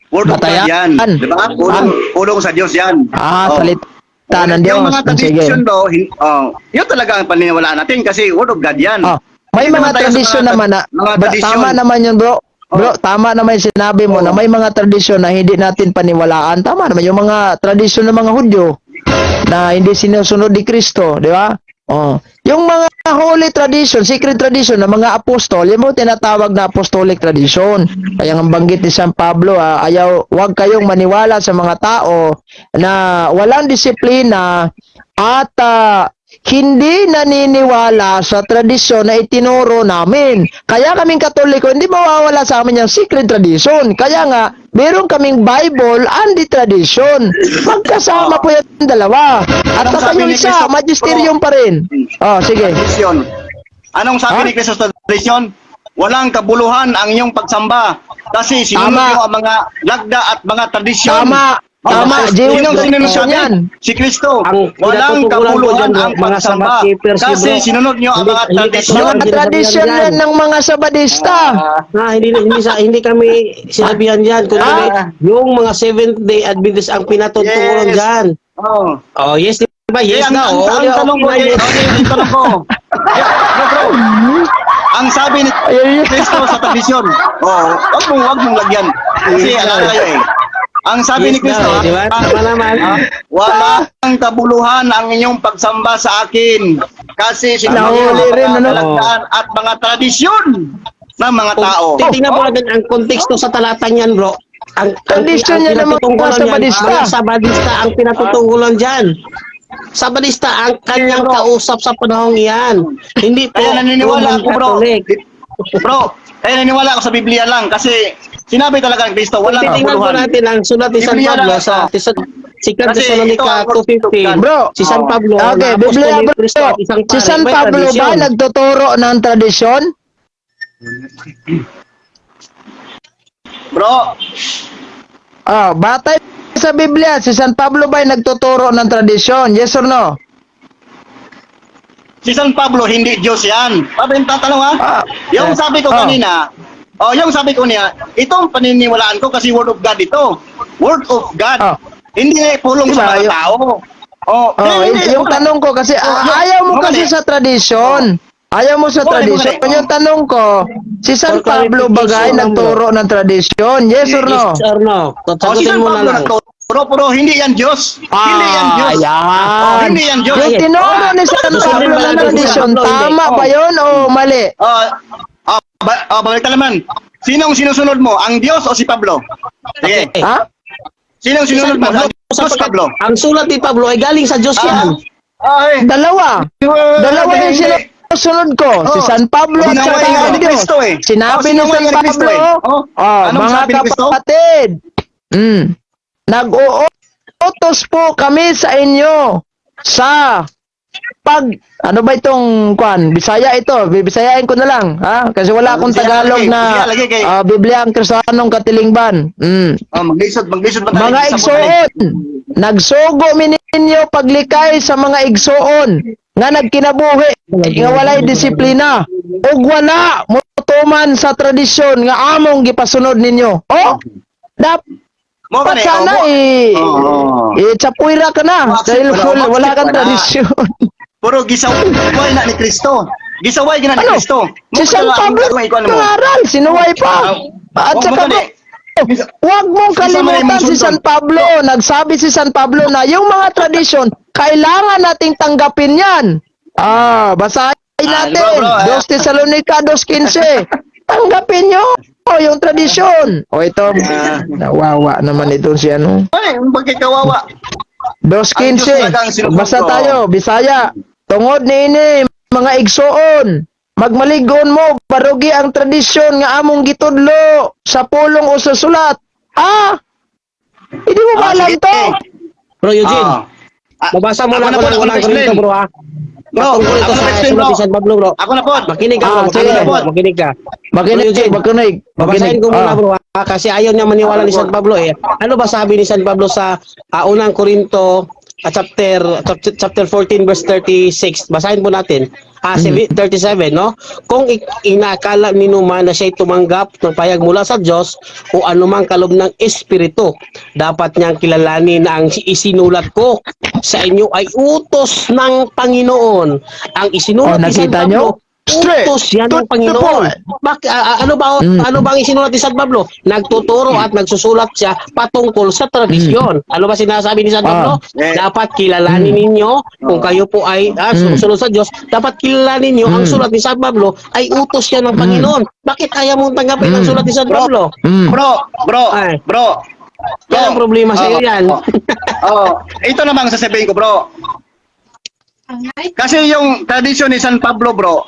word of God Batayan. yan. Di ba? Pulong sa Diyos yan. Salita ng Diyos. Yung mga Sige. tradition, bro, yun talaga ang paniniwalaan natin kasi word of God yan. May Hindi mga naman tayo sa tradisyon naman na, mga bro, tradisyon. tama naman yun, bro. Bro, tama naman yung sinabi mo na may mga tradisyon na hindi natin paniwalaan. Tama naman yung mga tradisyon ng mga Hudyo na hindi sinusunod ni Kristo, di ba? Yung mga holy tradition, secret tradition ng mga apostol, yung mo tinatawag na apostolic tradition. Kaya ang banggit ni San Pablo, wag kayong maniwala sa mga tao na walang disiplina at hindi naniniwala sa tradisyon na itinuro namin. Kaya kaming Katoliko, hindi mawawala sa amin yung secret tradition. Kaya nga, meron kaming Bible and the tradition. Magkasama po yung dalawa. At Anong saka sabi yung ni isa, Cristo? magisterium pa rin. Oh, sige. Tradisyon. Anong sabi Ha? ni Cristo sa tradisyon? Walang kabuluhan ang inyong pagsamba kasi sinunod Tama. niyo ang mga lagda at mga tradisyon. Tama. Tama. Sinong sinunod Tradisyon yan? yan. Si Kristo. Ang Walang pinatutugunan ko kabuluhan dyan, ang mga pagsamba Sabbath keepers, kasi bro. sinunod niyo ang mga Hindi tradisyon. Mga Hindi tradisyon sinasabihan yan yan. ng mga Sabadista. Hindi kami sinabihan diyan kundi Ah. yung mga Seventh Day Adventist ang pinatutugunan Yes. diyan. Oh. Oh, yes, di ba? Yes ang, na. ang, Oh, ang, di ba? tanong ko, Okay na, yes. ang tanong ko. Bro, ang sabi ni Ayun yun. Kristo sa tradisyon. Wag mong lagyan. Kasi Yes, ano sir. kayo eh. Ang sabi ni Yes Kristo, daw, di ba? Tama naman. walang kabuluhan ang inyong pagsamba sa akin kasi Nahuli sinunod rin, mga ano? kalagdaan at mga tradisyon ng mga tao. Kung titingnan po natin ang konteksto sa talatang yan, bro. Ang Tradisyon yan ng mga pinatutugunan yan, Sabadista. ang Sabadista ang pinatutugunan diyan. Sabadista ang kanyang kausap sa panahong iyan. Hindi po Kaya naniniwala Roman ako, bro. Catholic. Bro, kaya naniniwala ako sa Biblia lang kasi sinabi talaga ng Kristo, Kung walang titingnan po kabuluhan. natin ang sulat ni San Biblia Pablo lang sa ito. Second Kasi Thessalonica ito ang word of 2:15. Bro, Si San Pablo, Okay, na Biblia apostol ni bro. Cristo at isang Si pare, San may Pablo ba tradisyon. nagtuturo ng tradisyon? Bro, Batay sa Biblia, si San Pablo ba nagtuturo ng tradisyon? Yes or no? si San Pablo hindi Diyos yan. Yung tatanong ha? Yung sabi ko kanina, yung sabi ko niya, itong paniniwalaan ko kasi Word of God ito. Word of God. Ah. Hindi pulong Diba, sa mga yung- tao. Hindi, Yung tanong ko kasi ayaw mo kasi sa tradisyon. Ayaw mo sa Mali, tradisyon. mali. Yung tanong ko, si San For Pablo bagay clarification, nagturo ng tradisyon? Yes or no? Yes or no? si Sagutin San mo na Pablo lang. pero hindi yan Diyos. Hindi yan Diyos. Ayan. Hindi yan Diyos. Yung tinuro ni San Susundin Pablo ba ng natin si tradisyon, San Pablo? Hindi. tama ba yun o mali? Balik ka naman. Sinong sinusunod mo? Ang Diyos o si Pablo? Sige. Okay. Ha? Sinong Si San sinunod mo? Pablo, Ang Diyos o Pablo? ang sulat ni Pablo ay galing sa Diyos yan. Dalawa. Dalawa yung sinusunod ko. Si San Pablo at Sinaway saka nga ang ni Diyos. Kristo eh. Sinabi ni Sinaway San nga ni Kristo Pablo, eh. Anong mga sabi ni Kristo? kapatid, nag-uutos po kami sa inyo sa ano ba itong kwan? Bisaya ito. Bisayain ko na lang, ha? Kasi wala akong Bisaya Tagalog lagi, na Bisaya lagi kay- Biblia ang Kristiyanong Katilingban. Maglisod ba tayo? Mga Isa po igsoon, nagsugo ninyo paglikay sa mga igsoon nga nagkinabuhi nga walay disiplina ug wala mutuman sa tradisyon nga among gipasunod ninyo. Dapat Mo ba ni? sana chapuira ka na dahil wala kang tradisyon. Puro gisaway na ni Kristo. Gisaway gina ni Ano? Kristo. Si San Pablo nangaral, sinuway pa. At saka huwag mong kalimutan si San Pablo. Nagsabi si San Pablo na yung mga tradisyon, kailangan nating tanggapin yan. Basahin natin. bro, 2 Thessalonica 2:15. Tanggapin nyo yung tradisyon. Ito, nawawa naman ito si ano. Ay, bakit kawawa? Ang Diyos 2:15. talaga ang sinusunod Basta ko. tayo, Bisaya. Tungod niini, mga igsoon. Magmaligon mo, barugi ang tradisyon nga among gitudlo sa pulong o sa sulat. Hindi mo ba alam sige. to? Bro Eugene, Ah. mabasa mo Ako na na po, kung ako walang na ganito, explain. bro, ha? Bro, Patungkol ito ako sa na-explain, sulat bro. ni San Pablo, bro. Ako na po. Makinig ka, Ah, bro. sige. Makinig ka. Makinig, Eugene, makinig. Babasahin ko muna, bro, ha? Kasi ayaw niya maniwala ni San Pablo, eh. Ano ba sabi ni San Pablo sa unang Korinto, chapter 14, verse 36? Basahin po natin. 37, no? Kung inakala ninyo man na siya'y tumanggap ng payag mula sa Diyos o anumang kalob ng Espiritu, dapat niyang kilalanin na ang isinulat ko sa inyo ay utos ng Panginoon. Ang isinulat ni San nakita nyo? Pablo, utos yan ng Panginoon. Ano ba ang isinulat ni San Pablo? Nagtuturo at nagsusulat siya patungkol sa tradisyon. Ano ba sinasabi ni San Pablo? Dapat kilalanin ninyo kung kayo po ay sumusunod sa Diyos, dapat kilalanin ninyo ang sulat ni San Pablo ay utos yan ng Panginoon. Bakit ayaw mong tanggapin ang sulat ni San Pablo? Bro. Yan ang problema sa iyo yan. Ito namang sasabihin ko, bro. Kasi yung tradisyon ni San Pablo, bro,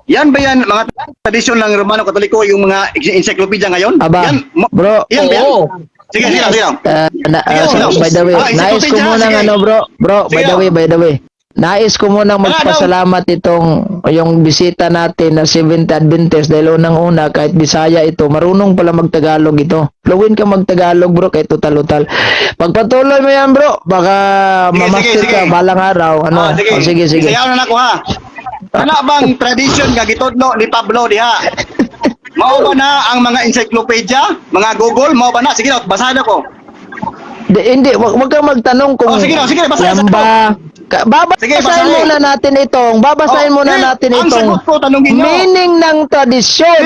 yan ba yan, mga tradisyon ng Romano Katoliko, yung mga encyclopedia ngayon? Aba, Yan, bro. yan ba yan? Oo. Sige, sige, sige. By the way, nais ko munang bro, by the way, nais ko munang magpasalamat itong yung bisita natin na Seventh Adventist dahil unang-una kahit Bisaya ito, marunong pala magtagalog ito. Fluent ka magtagalog bro, kahit total-total. Pagpatuloy mo yan bro, baka Sige, mamaster sige, ka sige. balang araw. Ano? Sige. Oh, sige. Isayaw na nako ha. Ano bang tradisyon nga gitudlo ni Pablo diha? Mao ba na ang mga encyclopedia, mga Google, mao ba na? Sige, basahan ako. Hindi, wag kang magtanong kung Oh, sige, basahin yan ba. Sige, Babasahin basahin. muna natin itong, ang sagot ko, tanungin nyo. meaning ng tradisyon.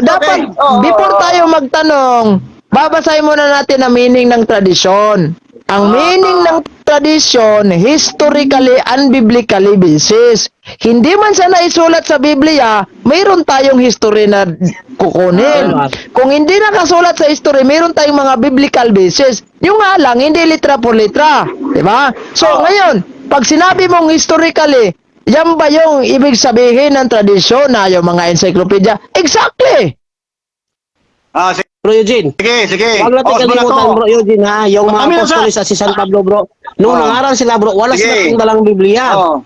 Dapat, Okay. Oo, before tayo magtanong, babasahin muna natin ang meaning ng tradisyon. Ang meaning ng tradisyon, historically and biblically basis. Hindi man siya naisulat sa Biblia, mayroon tayong history na kukunin. Kung hindi nakasulat sa history, mayroon tayong mga biblical basis. Yung nga lang, hindi litra por litra. Diba? So, ngayon, pag sinabi mong historically, yan ba yung ibig sabihin ng tradisyon na yung mga encyclopedia? Exactly! Sige, Bro Eugene. sige. Huwag natin Os mo na kalimutan, to. bro Eugene, ha? Yung mga Kami na apostolis sa si San Pablo, bro. Noong Oh. nangaral sila, bro, wala Sige. sila kung dalang Biblia. Oh.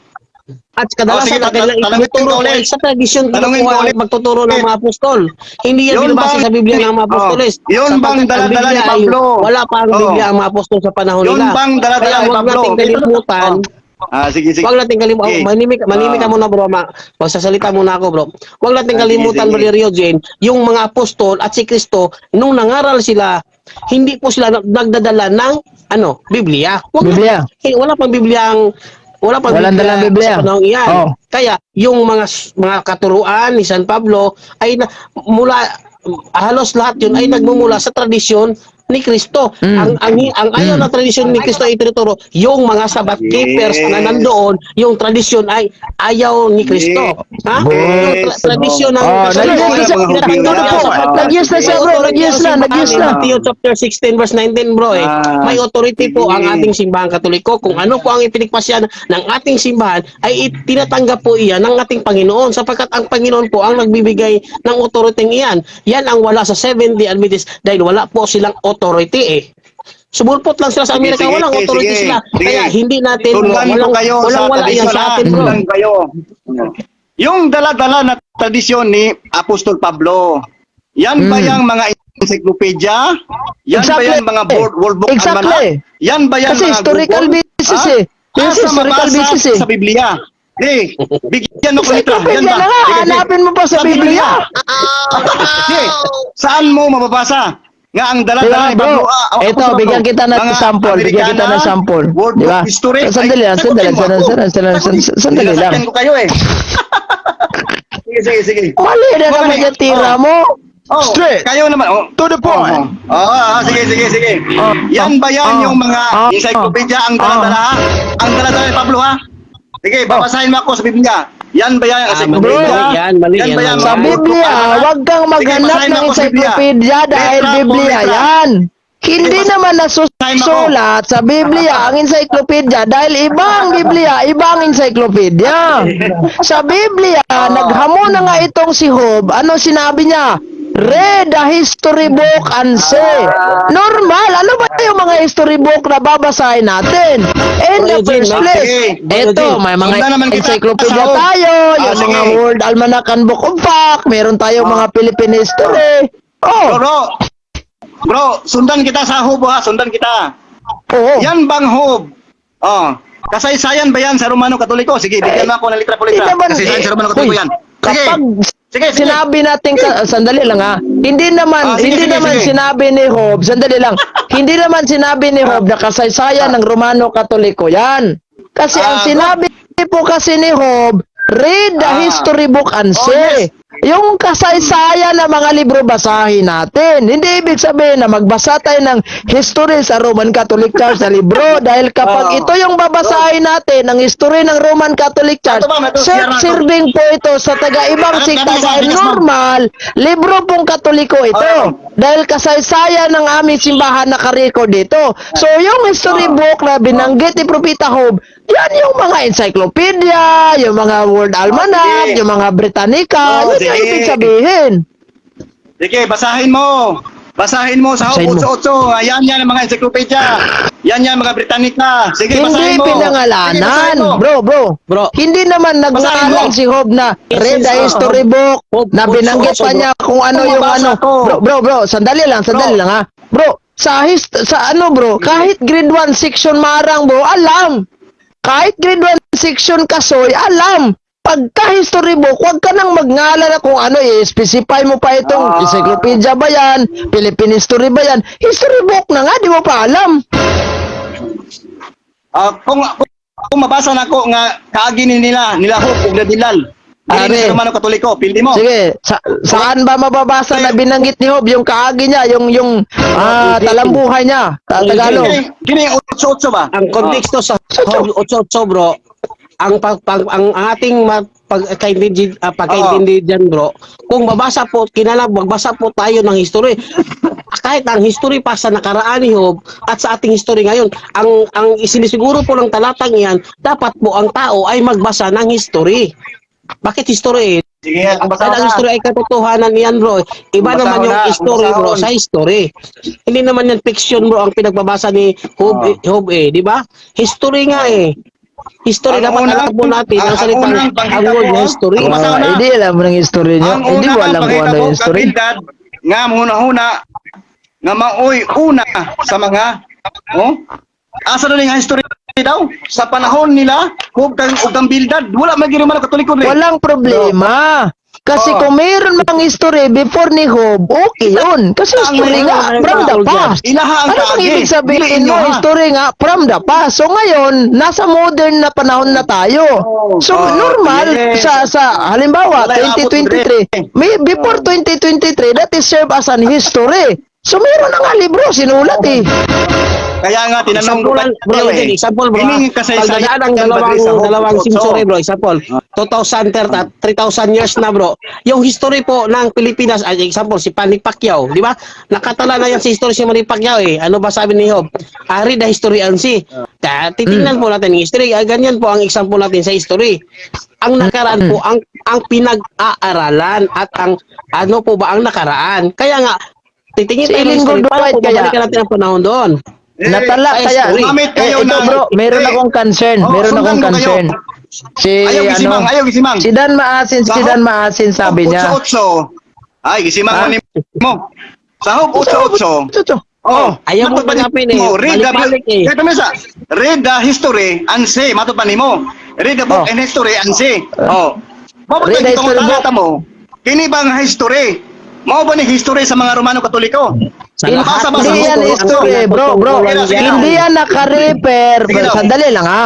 At kadalasan sige, na kailang tanungin ituturo ko ulit. sa tradisyon Tanungin ko ulit. magtuturo ng mga apostol. Hindi yan Yun binabase bang- sa Biblia ng mga apostolis. Yun bang Sapagkat ang dala-dala ni Biblia ay- Pablo? Wala pa ang Oh. Biblia ang mga apostol sa panahon Yun nila. bang dala-dala Kaya ni huwag Pablo? nating kalimutan. Sige. Huwag natin kalimutan. Sige. Manimik ka muna, bro. Magsasalita muna ako, bro. Huwag natin Sige, kalimutan, sige. Brother Eugene, yung mga apostol at si Kristo, nung nangaral sila, hindi po sila nagdadala ng Biblia. Biblia. Wala pang Biblia Walang dalang Biblia. sa panahon iyan. Oh. Kaya yung mga katuruan ni San Pablo ay halos lahat yun ay nagmumula sa tradisyon ni Kristo. Ang ayaw na tradisyon ni Kristo ay tinuturo yung mga Sabbath keepers na nandoon, yung tradisyon ay ayaw ni Kristo. Ha? Yung tradisyon ng Nag-yes na siya bro, nag-yes na. Matthew chapter 16 verse 19 bro may authority po ang ating simbahan Katoliko. Kung ano po ang ipinagpasya ng ating simbahan ay tinatanggap po iyan ng ating Panginoon sapagkat ang Panginoon po ang nagbibigay ng authority iyan. Yan ang wala sa Seventh-day Adventist dahil wala po silang authority Sumulpot lang sila sa Amerika, walang authority sila. Kaya hindi natin walang yan sa atin bro. Sundan kayo. Yung dala-dala na tradisyon ni Apostol Pablo, yan ba yung mga encyclopedia? Yan ba yung mga world book almanac? Yan ba yung Kasi mga historical Google? basis eh. Yes, Asa historical mabasa basis eh. sa Biblia? Bigyan mo ko litra. Yan Encyclopedia ba? na nga, Sige. hanapin mo pa sa Biblia. Sige, saan mo mababasa? Nga ang dala-dala ni Diba, Pablo. bro? Ito, bigyan kita ng Mga sample. Bigyan kita ng Amerikana, sample. World Diba? Book History. Sandali lang, sandali lang. Nilasakyan ko kayo eh. Sige. Mali na naman yung tira mo. Straight. Kayo naman. To the point. Sige. Yan ba yan yung mga encyclopedia ang dala-dala ha? Ang dala-dala ni Pablo ha? Sige, babasahin mo ako sa Biblia. Yan ba yan ang encyclopedia? Mali Yan ba yan? Sa Biblia, wag kang maghanap ng encyclopedia dahil Biblia yan. Hindi naman nasusulat sa Biblia ang encyclopedia dahil ibang Biblia, ibang encyclopedia. Sa Biblia, naghamo na nga itong si Job. Ano sinabi niya? Read the history book and say. Normal. Ano ba yung mga history book na babasahin natin? In the first place, eto, may mga encyclopedia tayo, yung mga World Almanac and Book of Facts, meron tayong mga Philippine history. Bro, sundan kita sa Job ha, sundan kita. Oo. Yan bang Job? Kasaysayan ba yan sa Romano Katoliko? Sige, bigyan mo ako ng litra po litra. Hindi naman, Kasaysayan sa Romano Katoliko yan. Kapag Sige. sinabi natin sandali lang ha. Hindi naman Sige. sinabi ni Job, sandali lang. Hindi naman sinabi ni Job na kasaysayan ng Romano Katoliko 'yan. Kasi ang sinabi po kasi ni Job, read the history book and say. Yung kasaysayan ng mga libro basahin natin. Hindi ibig sabihin na magbasa tayo ng history sa Roman Catholic Church na libro dahil kapag ito yung babasahin natin ng history ng Roman Catholic Church, self-serving po ito sa taga-ibang sikta dahil normal, libro pong Katoliko ito. Dahil kasaysayan ng aming simbahan na ka-record dito. So yung history book na binanggit ni Propeta Job, Yan yung mga encyclopedia, yung mga World Almanac, sige. yung mga Britannica, Oh, yun yung sige. ibig sabihin. Sige, basahin mo. Basahin mo sa Basahin mo. 8-8. Yan ang mga encyclopedia. Yan mga Britannica. Sige, Hindi basahin mo. Sige, pinangalanan. basahin mo. Bro. Hindi naman Basahin nagngalan mo. si Job na read the history book, Job, na binanggit pa niya kung ano Kung yung mabasa ano. ko. Bro, sandali lang ha. Bro, sa ano bro, kahit grade 1 section marang bro, alam. Kahit grade 1 section kasoy, alam. Pagka history book, huwag ka nang magngalan na kung ano, i-specify mo pa itong encyclopedia ba yan, Philippine history ba yan. History book na nga, di mo pa alam. Kung mabasa na ko nga kaagi nila Hope ug Nadilal. Are. Dili sa Romano Katoliko, pildi mo. Sige, saan ba mababasa na binanggit ni Job yung kaagi niya, yung talambuhay niya, Tagalog? Kini 8-8 ba? Ang konteksto sa 8-8 bro, ang ating pagkaintindi dyan bro, kung magbasa po tayo ng history, kahit ang history pa sa nakaraan ni Job at sa ating history ngayon, ang isinisiguro po ng talatang iyan, dapat po ang tao ay magbasa ng history. Bakit history? Sige, ang basa Dahil ang na. history ay katotohanan niyan bro. Iba Ang naman basahon yung na, ang history bro basahon. sa history. Hindi naman yan fiction bro ang pinagbabasa ni Job di ba? History nga eh. History Ang dapat unang- alam po natin ang ang salitang unang pangita ang word po, na history. ang basa- na. Hindi alam mo ng history niyo. Ang Hindi mo una alam kung ano yung history. kapilidad nga muna nga maoy una sa mga asa na nga history daw sa panahon nila ug ang bildad wala man gyud man Katoliko rin. Walang problema. Kasi Oo. kung mayroon mang history before ni Job, okay yun. Kasi history nga from the past. Ilaha ang Ano ang kaagi. ibig sabihin Dili inyo, mo? ha? History nga from the past. So ngayon, nasa modern na panahon na tayo. So Oh, normal yes. sa halimbawa Wala yung 2023, before 2023 that is serve as an history. So meron na nga libro sinulat eh. Kaya nga tinanong ko Example bro, pagdadaan ang dalawang century bro, example, 3,000 years na bro. Yung history po ng Pilipinas, as example, si Manny Pacquiao, di ba? Nakatala na yan sa history si Manny Pacquiao eh. Ano ba sabi ni Job? Read the history and see. Titingnan po natin yung history. Ganyan po ang example natin sa history. Ang nakaraan po, ang pinag-aaralan at ang ano po ba ang nakaraan. Kaya nga, titingin tayo ng Siling history good para white po kaya. babalikan natin ang panahon doon. Natala Ay, kaya. sorry. Gumamit kayo Ito ng- bro, meron akong concern. Meron sundan akong mo kayo. concern. Si ayaw gisimang. Si Dan Maasin sabi niya. 8-8. Ay gisimang mo. Sa Hope 8-8. Chucho. Oh, Ayaw mo matupad tanggapin eh. mo, read the Balik-balik eh. Kaya tumisa, read the history and say, matupad mo. Read the book Oh. and history and say. Read the history book. mo. Kini bang history? Mao ba ni history sa mga Romano Katoliko? Sa Hindi lahat Basa-basa yan history, history, ang bro. pinatutunan niya. Hindi yan naka-refer. Sige daw. Sandali lang ha.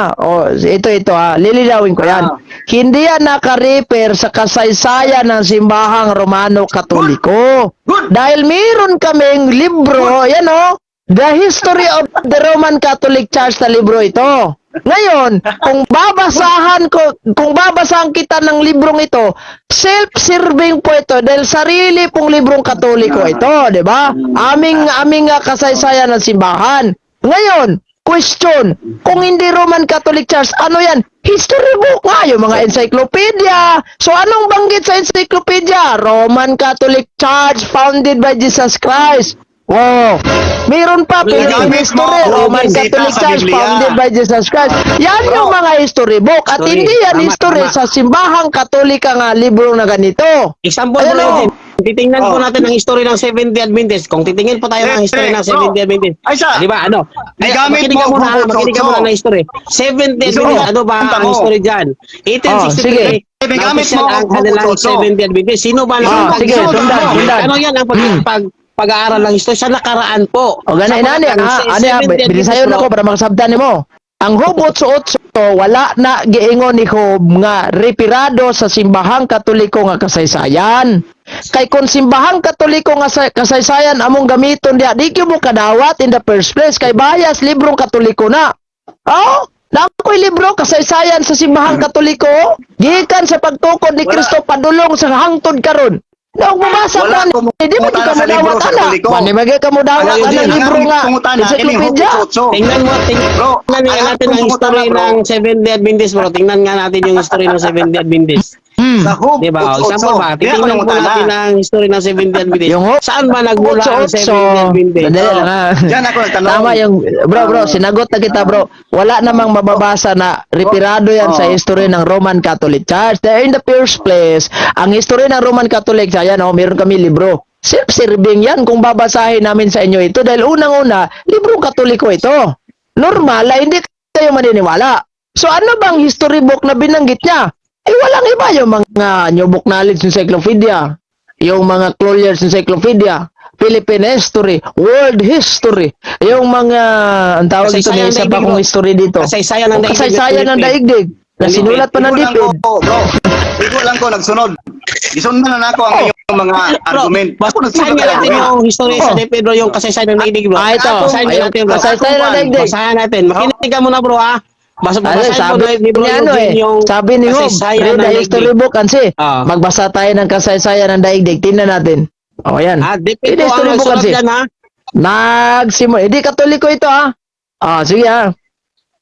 Ito ha. Lililawin ko yan. Hindi yan naka-refer sa kasaysayan ng simbahang Romano Katoliko. Good. Dahil meron kaming libro, yan o, The History of the Roman Catholic Church na libro ito. Ngayon, kung babasahan kita ng librong ito, self-serving po ito dahil sarili pong librong Katoliko ito, di ba? Aming kasaysayan ng simbahan. Ngayon, question, kung hindi Roman Catholic Church, ano yan? History book nga, yung mga encyclopedia. So, anong banggit sa encyclopedia? Roman Catholic Church, founded by Jesus Christ. Wow. Meron pa, Philippine Ginagamit mo history, ang Roman bisita Catholic sa Church, Biblia. founded by Jesus Christ. Yan yung mga history book. At History. hindi yan Tama, history tama. sa simbahang Katolika nga libro na ganito. Example Ayan bro, o. Eugene. Titingnan po natin ang history ng Seventh Day Adventist. Kung titingin po tayo ng history ng bro. Seventh Day Adventist. Ay, siya. Di ba, ano? Gamit Makinig ka mo muna, ang makinig ka muna ng history. Seventh Day Gusto mo, Adventist, ano ba punta ang mo. history dyan? 1863. Sige. na Gamit official mo ang ang kanilang Hukutso. Seventh Day Adventist. Sino ba ang sige, sundan. Ano yan ang pag-aaral ng history sa nakaraan po. O ganun, Sa mga Seventh Day bilisayon Adventist, ako para makasabtan mo. Ang Job 8:8 wala na giingon ni Job nga repirado sa simbahang Katoliko nga kasaysayan. Kay kung simbahang Katoliko nga kasaysayan among gamiton diha, di mo kadawat in the first place kay bias librong Katoliko na. Oh, nakoy libro kasaysayan sa simbahang Katoliko gikan sa pagtukod ni Kristo padulong sa hangtod karon. Naong mabasa Wala ka, akong hindi ba di ka pungutana sa libro mudawat sa ana? Katoliko. Manibagay ka mudawat Ano, ana Eugene, libro nga. Encyclopedia. Tingnan mo, Bro, tingnan nga ang natin ang akong history pungutana, bro. ng Seventh-day Adventist, bro. Tingnan nga natin yung history ng Seventh-day Adventist. Sa Hub, Di ba? O, example ba? Titingnan po natin ang history ng Seventh-day Adventist. Yung Hub, Saan ba nagmula ang 8-8? Seventh-day Adventist? Dali lang ha. Diyan ako nagtanong. Tama yung, bro, sinagot na kita bro. Wala namang mababasa na retirado yan sa history ng Roman Catholic Church. There in the first place, ang history ng Roman Catholic Church, yan meron kami libro. Self-serving yan kung babasahin namin sa inyo ito dahil unang-una, librong Katoliko ito. Normal, hindi kayo maniniwala. So ano bang history book na binanggit niya? Eh walang iba yung mga New Book Knowledge Encyclopedia, yung mga Cloyer's Encyclopedia, Philippine History, World History, yung mga, ang tawag dito, may isa pa akong history dito. Kasaysayan ng daigdig. Kasaysayan ng daigdig. Na sinulat pa ng DepEd. Ito lang ko nagsunod. Gisundan na ako ang inyong mga argument. Basahin nga natin yung history sa DepEd, bro, yung kasaysayan ng daigdig, bro. Ito. Basahin nga natin, bro. Kasaysayan ng daigdig. Basahin natin. Makinig ka muna, bro, ha? Basahin mo Sabi ni bro ni ano Eugene yung sabi ni Hob, kasaysayan read ng the history daigdig. book kasi. Ah. Magbasa tayo ng kasaysayan ng daigdig. Tingnan natin. O yan. DepEd Read the po ang history book nagsulat kasi. dyan, ha? Nagsimula, hindi Katoliko ito ha. Sige ha.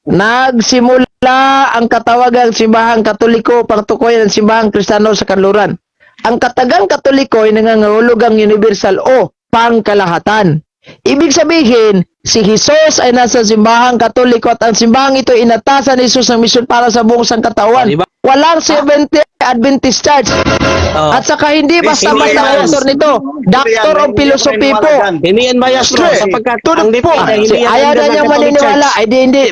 Nagsimula ang katawagang simbahang Katoliko pangtukoy ng simbahang Kristiyano sa kanluran. Ang katagang Katoliko ay nangangahulugang universal o pangkalahatan. Ibig sabihin, si Jesus ay nasa simbahang Katoliko at ang simbahang ito inatasan ni Jesus ng misyon para sa buong sangkatawan. Diba? Walang Seventh-day Adventist Church. Oh. At saka hindi basta-basta ang author nito. Doctor of Philosophy po. Hindi yan bias, bro, Straight. sapagkat To the ang DepEd point. ay hindi yan Ayaw under na ng niyang Catholic maniniwala. Church. Ay, hindi.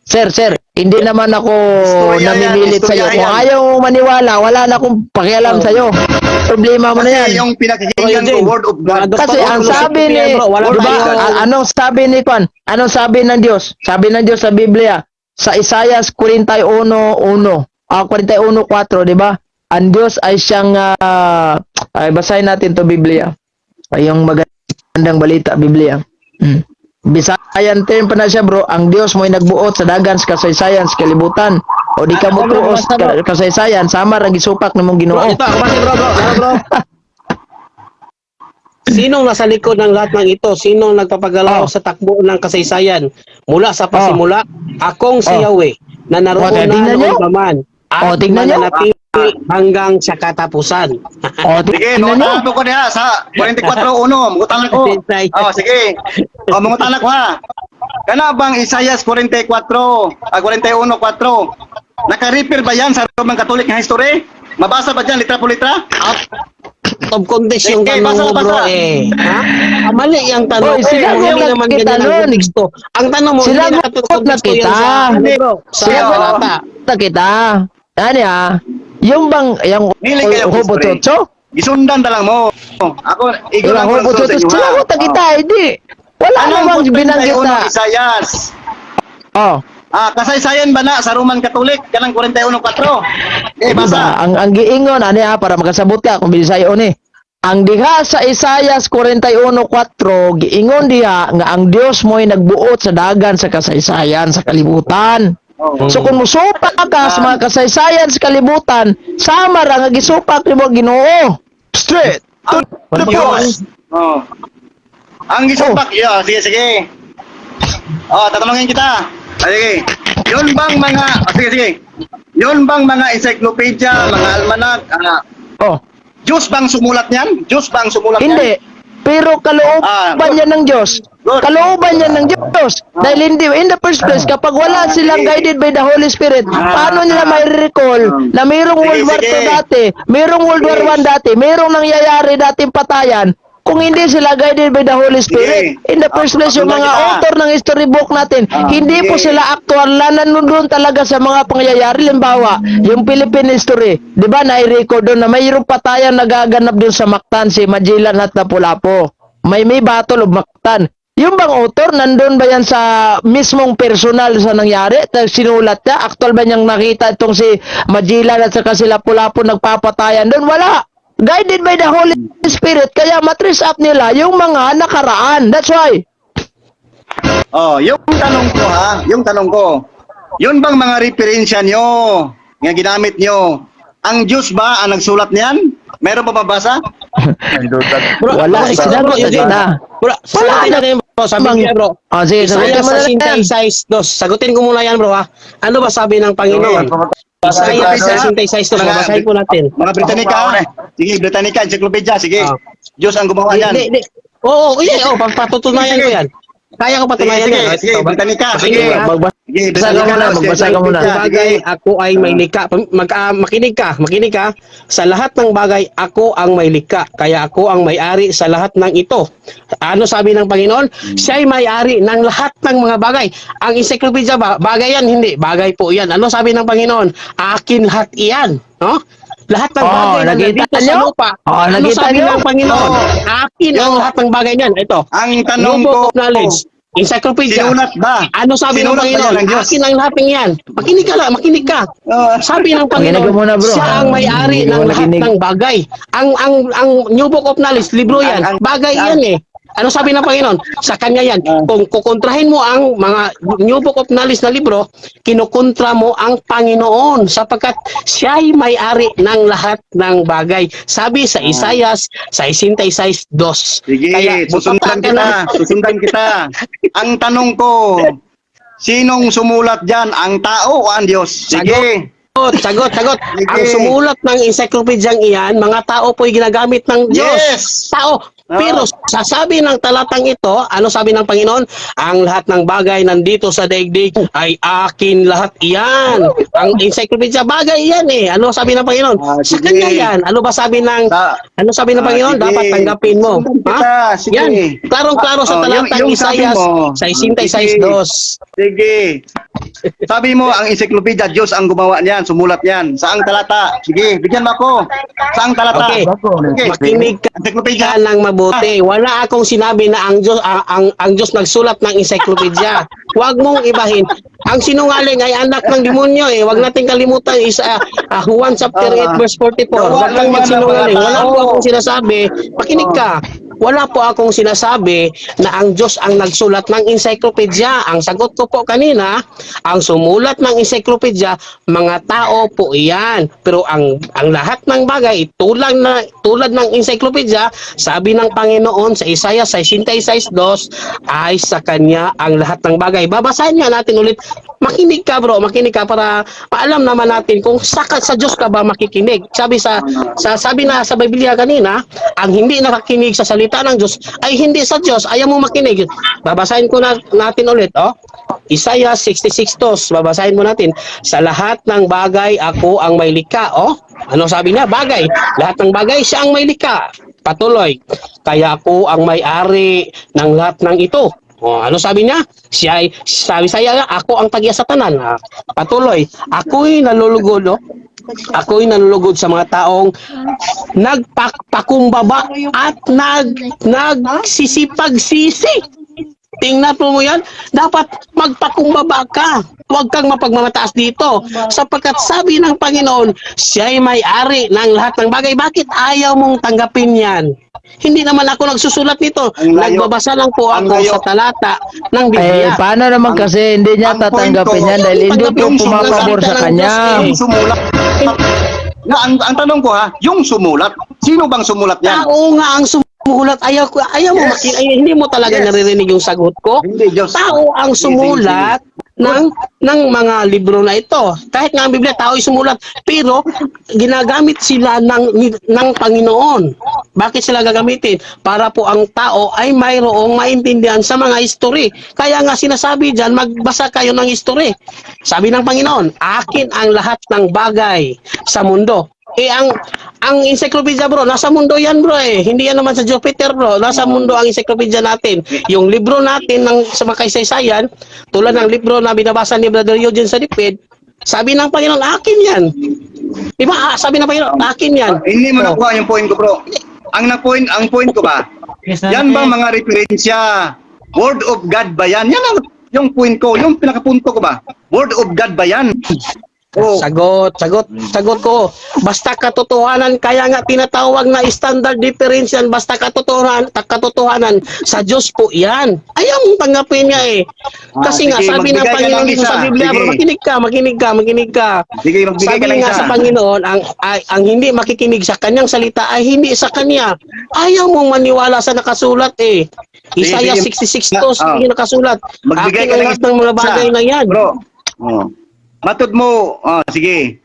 Sir. Hindi naman ako Istorya yan, namimilit istorya sa'yo. Kung yan. ayaw mo maniwala, wala na akong pakialam sa'yo. Problema mo na yan. Kasi yung pinakikinggan ko, Word of God. Kasi ang sabi ni, wala diba, tayong- anong sabi ni Kwan? Anong sabi ng Diyos? Sabi ng Diyos sa Biblia, sa Isaiah 41:1, 41:4, di ba? Ang Diyos ay siyang, ay basahin natin to Biblia. Ay yung magandang balita, Biblia. Bisayan term pa na siya bro, ang Diyos mo'y nagbuot sa dagan sa kasaysayan sa kalibutan. O di ka mo tuos kasaysayan, sama rang gisupak na mong Ginoo. Bro, ito, ako kasi bro. Sinong nasa likod ng lahat ng ito? Sinong nagpapagalaw sa takbo ng kasaysayan? Mula sa pasimula, akong si Yahweh, na naroon Okay, na tingnan nyo. noon pa man. At Tingnan nyo. mananatili hanggang sa katapusan. Sige, mungutan ko diha sa 44:1. Mungutan ko. Sige. Mungutan ko ha. Kana bang Isaiah 41:4? Naka-refer ba yan sa Roman Catholic na history? Mabasa ba dyan litra po litra? Out of context yung Okay, tanong mo, bro, basa. Ha? Mali yung tanong. Oy, sinagot Hindi na naman kita ganyan ang nun. konteksto. Ang tanong mo, Sinagot hindi na nakatukonteksto yan kita. sa, bro, sa Sinagot. talata. Kita. Ano yung bang, yung Dili kayo Hobo history. Chotso? Isundan talang mo. Ako, ikaw lang Hobo ko sa Chotso, inyo. sinagot na kita, hindi. Wala namang binanggit na. Isayas. Oh. Kasaysayan ba na sa Roman Catholic? Kanang 41:4. Diba? Basa. Ang giingon para makasabot ka kung bilisayo ni. Ang diha sa Isayas 41:4 giingon diha nga ang Dios mo'y nagbuot sa dagan sa kasaysayan sa kalibutan. So kung musupak ka sa mga kasaysayan sa kalibutan, sama ra nga gisupak nimo Ginoo. Straight to the point. Oh. Ang gisupak, sige. Tatanungin kita. Sige. Yun bang mga, sige. Yun bang mga encyclopedia, mga almanak, Oh, Diyos bang sumulat niyan? Diyos bang sumulat hindi. niyan? Pero kalooban yan ng Diyos. Kalooban yan ng Diyos. Dahil hindi, in the first place, kapag wala silang guided by the Holy Spirit, paano nila may recall na mayroong World War II dati, mayroong World War I dati, mayroong nangyayari dating patayan, kung hindi sila guided by the Holy Spirit. In the first place, yung mga author ng history book natin, hindi po sila aktual na nandun talaga sa mga pangyayari. Limbawa, yung Philippine history, di ba, nai-record doon na mayroong patayan nagaganap doon sa Mactan, si Magellan at Lapu-Lapu. May Battle of Mactan. Yung bang author, nandun ba yan sa mismong personal sa nangyari? Sinulat niya? Aktual ba niyang nakita itong si Magellan at saka si Lapu-Lapu nagpapatayan doon? Wala. Guided by the Holy Spirit, kaya matrace up nila yung mga nakaraan. That's why. Yung tanong ko. Yun bang mga referensya nyo, nga ginamit nyo, ang Diyos ba ang nagsulat niyan? Meron pa mabasa? Bro, Wala, bro, sinabi bro, ko Eugene. na. Bro, sagutin na. natin bro, sabi Mang- niya bro. Oh, sige, sagutin Isaiah mo na yan. 66:2. Sagutin ko muna yan bro ha. Ano ba sabi ng Panginoon? Isaiah 66:2. Babasahin po natin. Mga Britannica. Sige, Britannica, encyclopedia. Sige. Ah. Diyos ang gumawa yan. Di. Oo, patutunayan ko yan. Kaya ko patunayan yan. Sige, Britannica. Sige, Sige. ha? Sige, Magbasa ka muna, magbasa ka muna. Sa bagay, ako ay may likha. Makinig ka. Sa lahat ng bagay, ako ang may likha. Kaya ako ang may-ari sa lahat ng ito. Ano sabi ng Panginoon? Siya ay may-ari ng lahat ng mga bagay. Ang encyclopedia ba? Bagay yan? Hindi. Bagay po yan. Ano sabi ng Panginoon? Akin lahat iyan. No? Lahat ng bagay na nakita nandito sa nyo? lupa. Ano Nakita sabi nyo? ng Panginoon? Akin ang lahat ng bagay niyan. Ito. Ang New tanong Book ko, of Knowledge. Encyclopedia. sinulat ba? Ano sabi ng Sinulat ba Panginoon? yan ng Diyos? Akin ang lahat ng yan. Makinig ka. Sabi ng Makinig ka Panginoon, muna, bro. siya ang may-ari Hindi ng ko lahat nakinig. ng bagay. Ang New Book of Knowledge, libro yan. Bagay yan eh. Ano sabi ng Panginoon? Sa kanya yan. Kung kukontrahin mo ang mga New Book of Knowledge na libro, kinukontra mo ang Panginoon sapagkat siya ay may-ari ng lahat ng bagay. Sabi sa Isaiah 66:2. Sige, Kaya, susundan buta ka kita. na. Susundan kita. Ang tanong ko, sinong sumulat dyan? Ang tao o ang Diyos? Sige. Sagot. Sige. Ang sumulat ng encyclopedia iyan, mga tao po'y ginagamit ng Diyos. Yes. Tao. Pero sasabi ng talatang ito, ano sabi ng Panginoon? Ang lahat ng bagay nandito sa daigdig ay akin lahat iyan. Ang encyclopedia bagay yan eh. Ano sabi ng Panginoon? Sa sige. kanya yan. Ano sabi ng Panginoon? sige. Dapat tanggapin mo. Susundan kita. Ha? Sige. Yan. Klarong-klaro sa talatang yung sabi Isaiah mo. 66:2. Sige. Sabi mo, ang encyclopedia, Diyos ang gumawa niyan, sumulat yan. Saang talata? Sige, bigyan mo ako. Saang talata? Okay. Sige. Makinig ka Encyclopedia. ng mabuti. Wala akong sinabi na ang Diyos ang Diyos nagsulat ng encyclopedia. Huwag mong ibahin. Ang sinungaling ay anak ng demonyo eh. Huwag nating kalimutan Juan chapter 8 verse 44. Huwag kang magsinungaling. Wala po akong sinasabi. Makinig ka. Wala po akong sinasabi na ang Diyos ang nagsulat ng encyclopedia. Ang sagot ko po kanina, ang sumulat ng encyclopedia, mga tao po iyan. Pero ang lahat ng bagay, tulad ng encyclopedia, sabi ng Panginoon sa Isaiah 66:2, ay sa Kanya ang lahat ng bagay. Babasahin nga natin ulit. Makinig ka bro, makinig ka para maalam naman natin kung sa Diyos ka ba makikinig. Sabi na sa Biblia kanina, ang hindi nakakinig sa salita ng Diyos ay hindi sa Diyos, ayaw mo makinig. Babasahin ko natin ulit, Isaiah 66:2. Babasahin mo natin. Sa lahat ng bagay ako ang may likha. Ano sabi niya? Bagay. Lahat ng bagay siya ang may likha. Patuloy. Kaya ako ang may-ari ng lahat ng ito. Ano sabi niya? Sabi saya, ako ang tagya sa tanan. Patuloy. Ako'y nalulugod, Ako'y nalulugod sa mga taong nagpakumbaba at nagsisipag-sisi. Tingnan mo yan, dapat magpakumbaba ka. Huwag kang mapagmamataas dito. Sapagkat sabi ng Panginoon, siya ay may-ari ng lahat ng bagay. Bakit ayaw mong tanggapin yan? Hindi naman ako nagsusulat nito. Nagbabasa lang po ako sa talata ng Biblia. Paano naman kasi hindi niya Ang point tatanggapin ko, yan dahil hindi po pumapabor sa kanya. Yung sumulat. Ang tanong ko yung sumulat. Sino bang sumulat yan? Tao nga ang sumulat. Ayaw mo hindi mo talaga naririnig yung sagot ko. Hindi, Diyos. Tao ang sumulat ng mga libro na ito. Kahit nga ang Biblia, tao ay sumulat. Pero ginagamit sila ng Panginoon. Bakit sila gagamitin? Para po ang tao ay mayroong maintindihan sa mga history. Kaya nga sinasabi dyan, magbasa kayo ng history. Sabi ng Panginoon, akin ang lahat ng bagay sa mundo. Ang encyclopedia bro, nasa mundo yan bro eh. Hindi yan naman sa Jupiter bro. Nasa mundo ang encyclopedia natin. Yung libro natin sa mga kaysaysayan, tulad ng libro na binabasa ni Brother Eugene sa Dipid, sabi ng Panginoon, akin yan. Diba? Sabi ng Panginoon, akin yan. Hindi mo nakuha yung point ko bro. Ang point ko ba? Yan ba mga referensya? Word of God ba yan? Yan ang yung point ko. Yung pinakapunto ko ba? Word of God ba yan? Oh. Sagot ko. Basta katotohanan, kaya nga tinatawag na standard difference yan. Basta katotohanan sa Diyos po yan. Ayaw mong tanggapin niya eh. Kasi nga, sige, sabi ng magbigay ka Panginoon ng dito sa isa. Biblia, Sige. bro, makinig ka. Sige, magbigay Sabi ka ng nga isa. sa Panginoon, ang hindi makikinig sa kanyang salita ay hindi sa kanya. Ayaw mong maniwala sa nakasulat eh. Isaiah Sige, 66 na- yung nakasulat. Magbigay Akin ka ang ng lahat ng mga bagay isa. na yan. Bro. Oh. Matod mo, sige.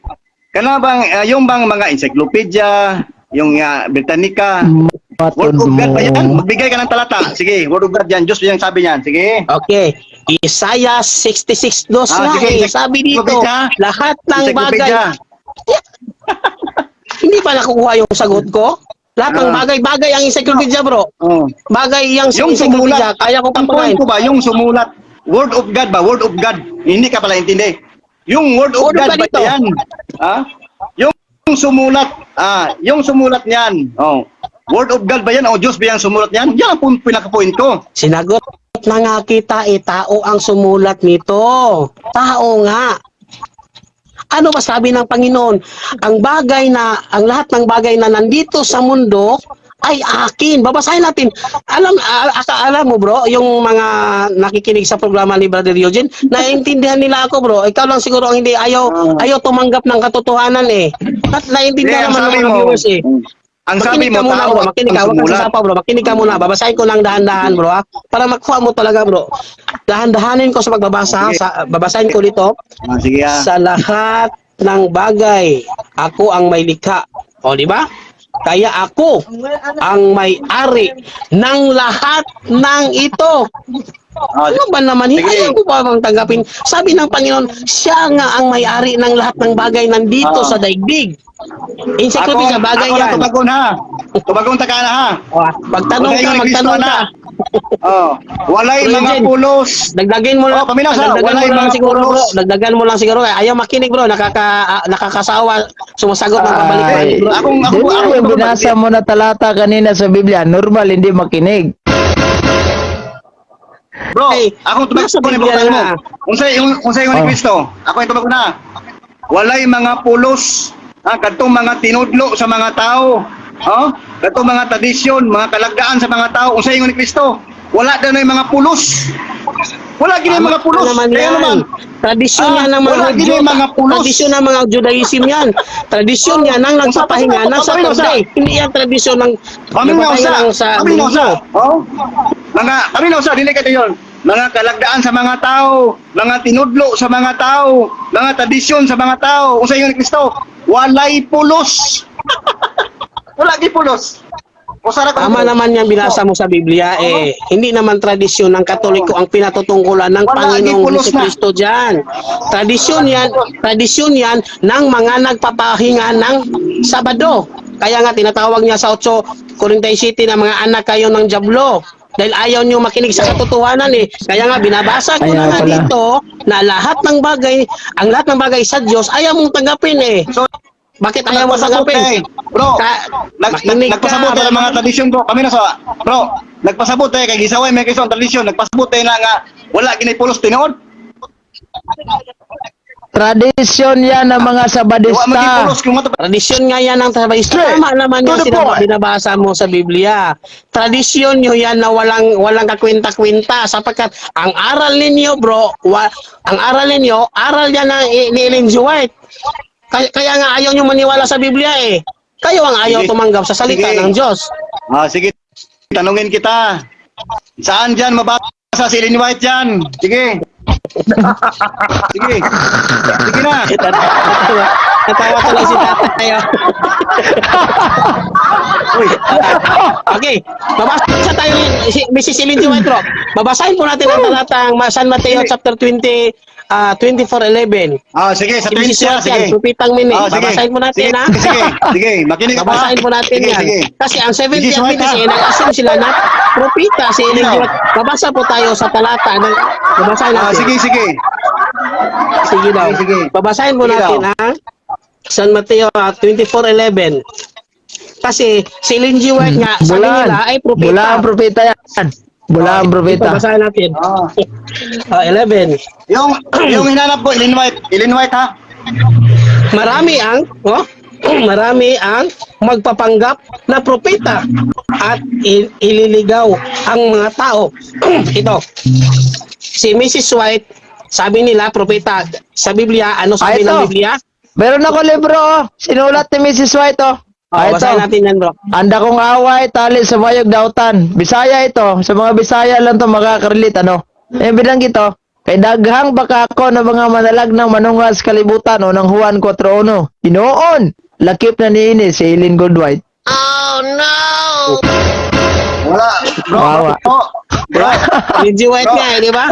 Kana bang yung bang mga encyclopedia, yung Britannica, Word Matod of God mo. ba yan? Magbigay ka ng talata. Sige, Word of God yan. Diyos yung sabi niyan. Sige. Okay. Isaiah 66:2 nga sige, eh. Sabi dito, encyclopedia. lahat ng bagay. Encyclopedia. Hindi pa nakukuha yung sagot ko? Lahat ng Ah. bagay ang encyclopedia, bro. Oh. Bagay yung Yung encyclopedia. sumulat, Kaya ko ang point papagayin. ko ba, yung sumulat, Word of God ba? Word of God. Hindi ka pala intindi. Yung Word of Word of God God ba ito. yan? Ha? Yung sumulat, yung sumulat niyan. Oh. Word of God ba yan? O Diyos ba yan sumulat niyan? Yan ang pinaka-point ko. Sinagot na nga kita eh, tao ang sumulat nito. Tao nga. Ano ba sabi ng Panginoon? Ang lahat ng bagay na nandito sa mundo ay akin. Babasahin natin. Alam mo bro, yung mga nakikinig sa programa ni Brother Eugene, naiintindihan nila ako bro. Ikaw lang siguro ang hindi ayaw tumanggap ng katotohanan eh. At naiintindihan Hindi, ang naman ng sabi mga mo, viewers eh. ang sabi Makinig mo, ka muna tao bro, ang makinig ka, huwag kang sumulat. sasapa bro, makinig ka muna, babasahin ko lang dahan-dahan bro ha, para makuha mo talaga bro. Dahan-dahanin ko sa pagbabasa, babasahin ko dito, Sige sa lahat ng bagay, ako ang may likha. O di ba? Kaya ako ang may-ari ng lahat ng ito. Ano ba naman? Sige. Ayaw mo ba bang tanggapin? Sabi ng Panginoon, siya nga ang may-ari ng lahat ng bagay nandito sa daigdig. Encyclopedia, bagay ako na yan. tubagon ha. Tubagon ta ka na ha. Magtanong ka, magtanong ka. Oh, walay Bro, mga Eugene, pulos. Dagdagin mo lang. Paminaw sa, Dagdagan walay mo lang mga siguro bro. pulos. Dagdagan mo lang siguro. Ayaw makinig bro. Nakakasawa. Sumasagot ng pabalik-balik Ay, bro. yun yung binasa mo na talata kanina sa Biblia, normal, hindi makinig. Bro, Ay, ako nasa tubagon Biblia mo. na. Unsay ni Oh. Kristo. Ako yung tubagon na. Walay mga pulos. Kadtong mga tinudlo sa mga tao. Kadtong mga tradisyon, mga kalagdaan sa mga tao. Unsay ni Kristo. Wala daw na yung mga pulos. Wala gini mga pulos. Naman Kaya yan. naman. Tradisyon yan ng mga wala gini Hudyo. mga pulos. Tradisyon ng mga Judaism yan. Tradisyon yan ng nagpapahinga ng Saturday. Hindi yan tradisyon ng nagpapahinga ng sa Linggo. Paminaw sa, dili ka yun. Mga kalagdaan sa mga tao, mga tinudlo sa mga tao, mga tradisyon sa mga tao. Unsay ni Kristo, walay pulos. Wala gi pulos. Usara ko. Tama naman yan binasa mo sa Biblia eh. Hindi naman tradisyon ng Katoliko ang pinatutungkulan ng Wala, Panginoong di pulos Hesus Kristo diyan. Tradisyon yan ng mga nagpapahinga ng Sabado. Kaya nga tinatawag niya sa 8:47 na mga anak kayo ng Diablo. Dahil ayaw niyo makinig sa katotohanan eh. Kaya nga binabasa ko Ayaw na nga pala. dito na lahat ng bagay, ang lahat ng bagay sa Diyos ayaw mong tanggapin eh. So, Bakit ayaw mo nagpasabot tanggapin? Bro, Makinig ka, nagpasabot tayo bro. mga tradisyon bro. Kami na sa, bro, nagpasabot tayo kay gisaway may Kristo ang tradisyon. Nagpasabot tayo na nga wala ginay pulos tinuod. Tradisyon yan ng mga Wa Sabadista. magipulos kung mato. Tradisyon nga yan ng trabalista. Straight Tama naman to yan the point. binabasa mo sa Biblia. Tradisyon nyo yan na walang kakwenta-kwenta sapagkat ang aral ninyo bro, ang aral ninyo, aral yan ni Ellen G. White. Kaya nga ayaw nyo maniwala sa Biblia eh. Kayo ang ayaw Sige. tumanggap sa salita Sige. ng Diyos. Sige, tanungin kita. Saan dyan mabasa si Ellen White dyan? Sige. Sige. Sige na. Natawa tuloy si tatay. Uy, Okay, babasa tayo Mrs. Ellen G. White bro. Babasahin po natin ang talatang San Mateo chapter 20, 24:11. sige, sa Si twins Mrs. yan, White sige. yan, pupitang mini. Sige. Babasahin po natin Sige, ha. Sige, sige. Makinig ka pa. Babasahin po natin Sige, yan. sige. Kasi ang 70 Mrs. White, Adventist ha? nag-assume sila na propita si Ellen G. Ikaw. White. Babasa po tayo sa talata. Babasahin natin. Sige, sige. Sige daw. Sige. Babasahin mo Sige natin daw. ha. San Mateo 24:11. Kasi si Ellen G. White nga, sabi Bulan. nila ay propita. Bula ang propeta yan. Bula ang propeta. Babasahin natin. Ah. 11. Yung hinanap ko, Ellen White ha? Marami ang marami ang magpapanggap na propeta at ililigaw ang mga tao. Ito, si Mrs. White, sabi nila propeta sa Biblia. Ano sabi ito. ng Biblia? Meron ako libro, oh. Sinulat ni Mrs. White, oh. Ito. Basahin natin yan, bro. Anda kong away, tali sa mayog dautan. Bisaya ito. Sa mga Bisaya lang to makaka-relate, ano? Binanggit ito. Kay daghang baka ako na mga manalagnang manungas kalibutan o ng Juan 4:1. Hinoon, lakip na niini si Eileen Goldwhite. Wala. Bro, Wawa. bro, Medyo white nga di ba?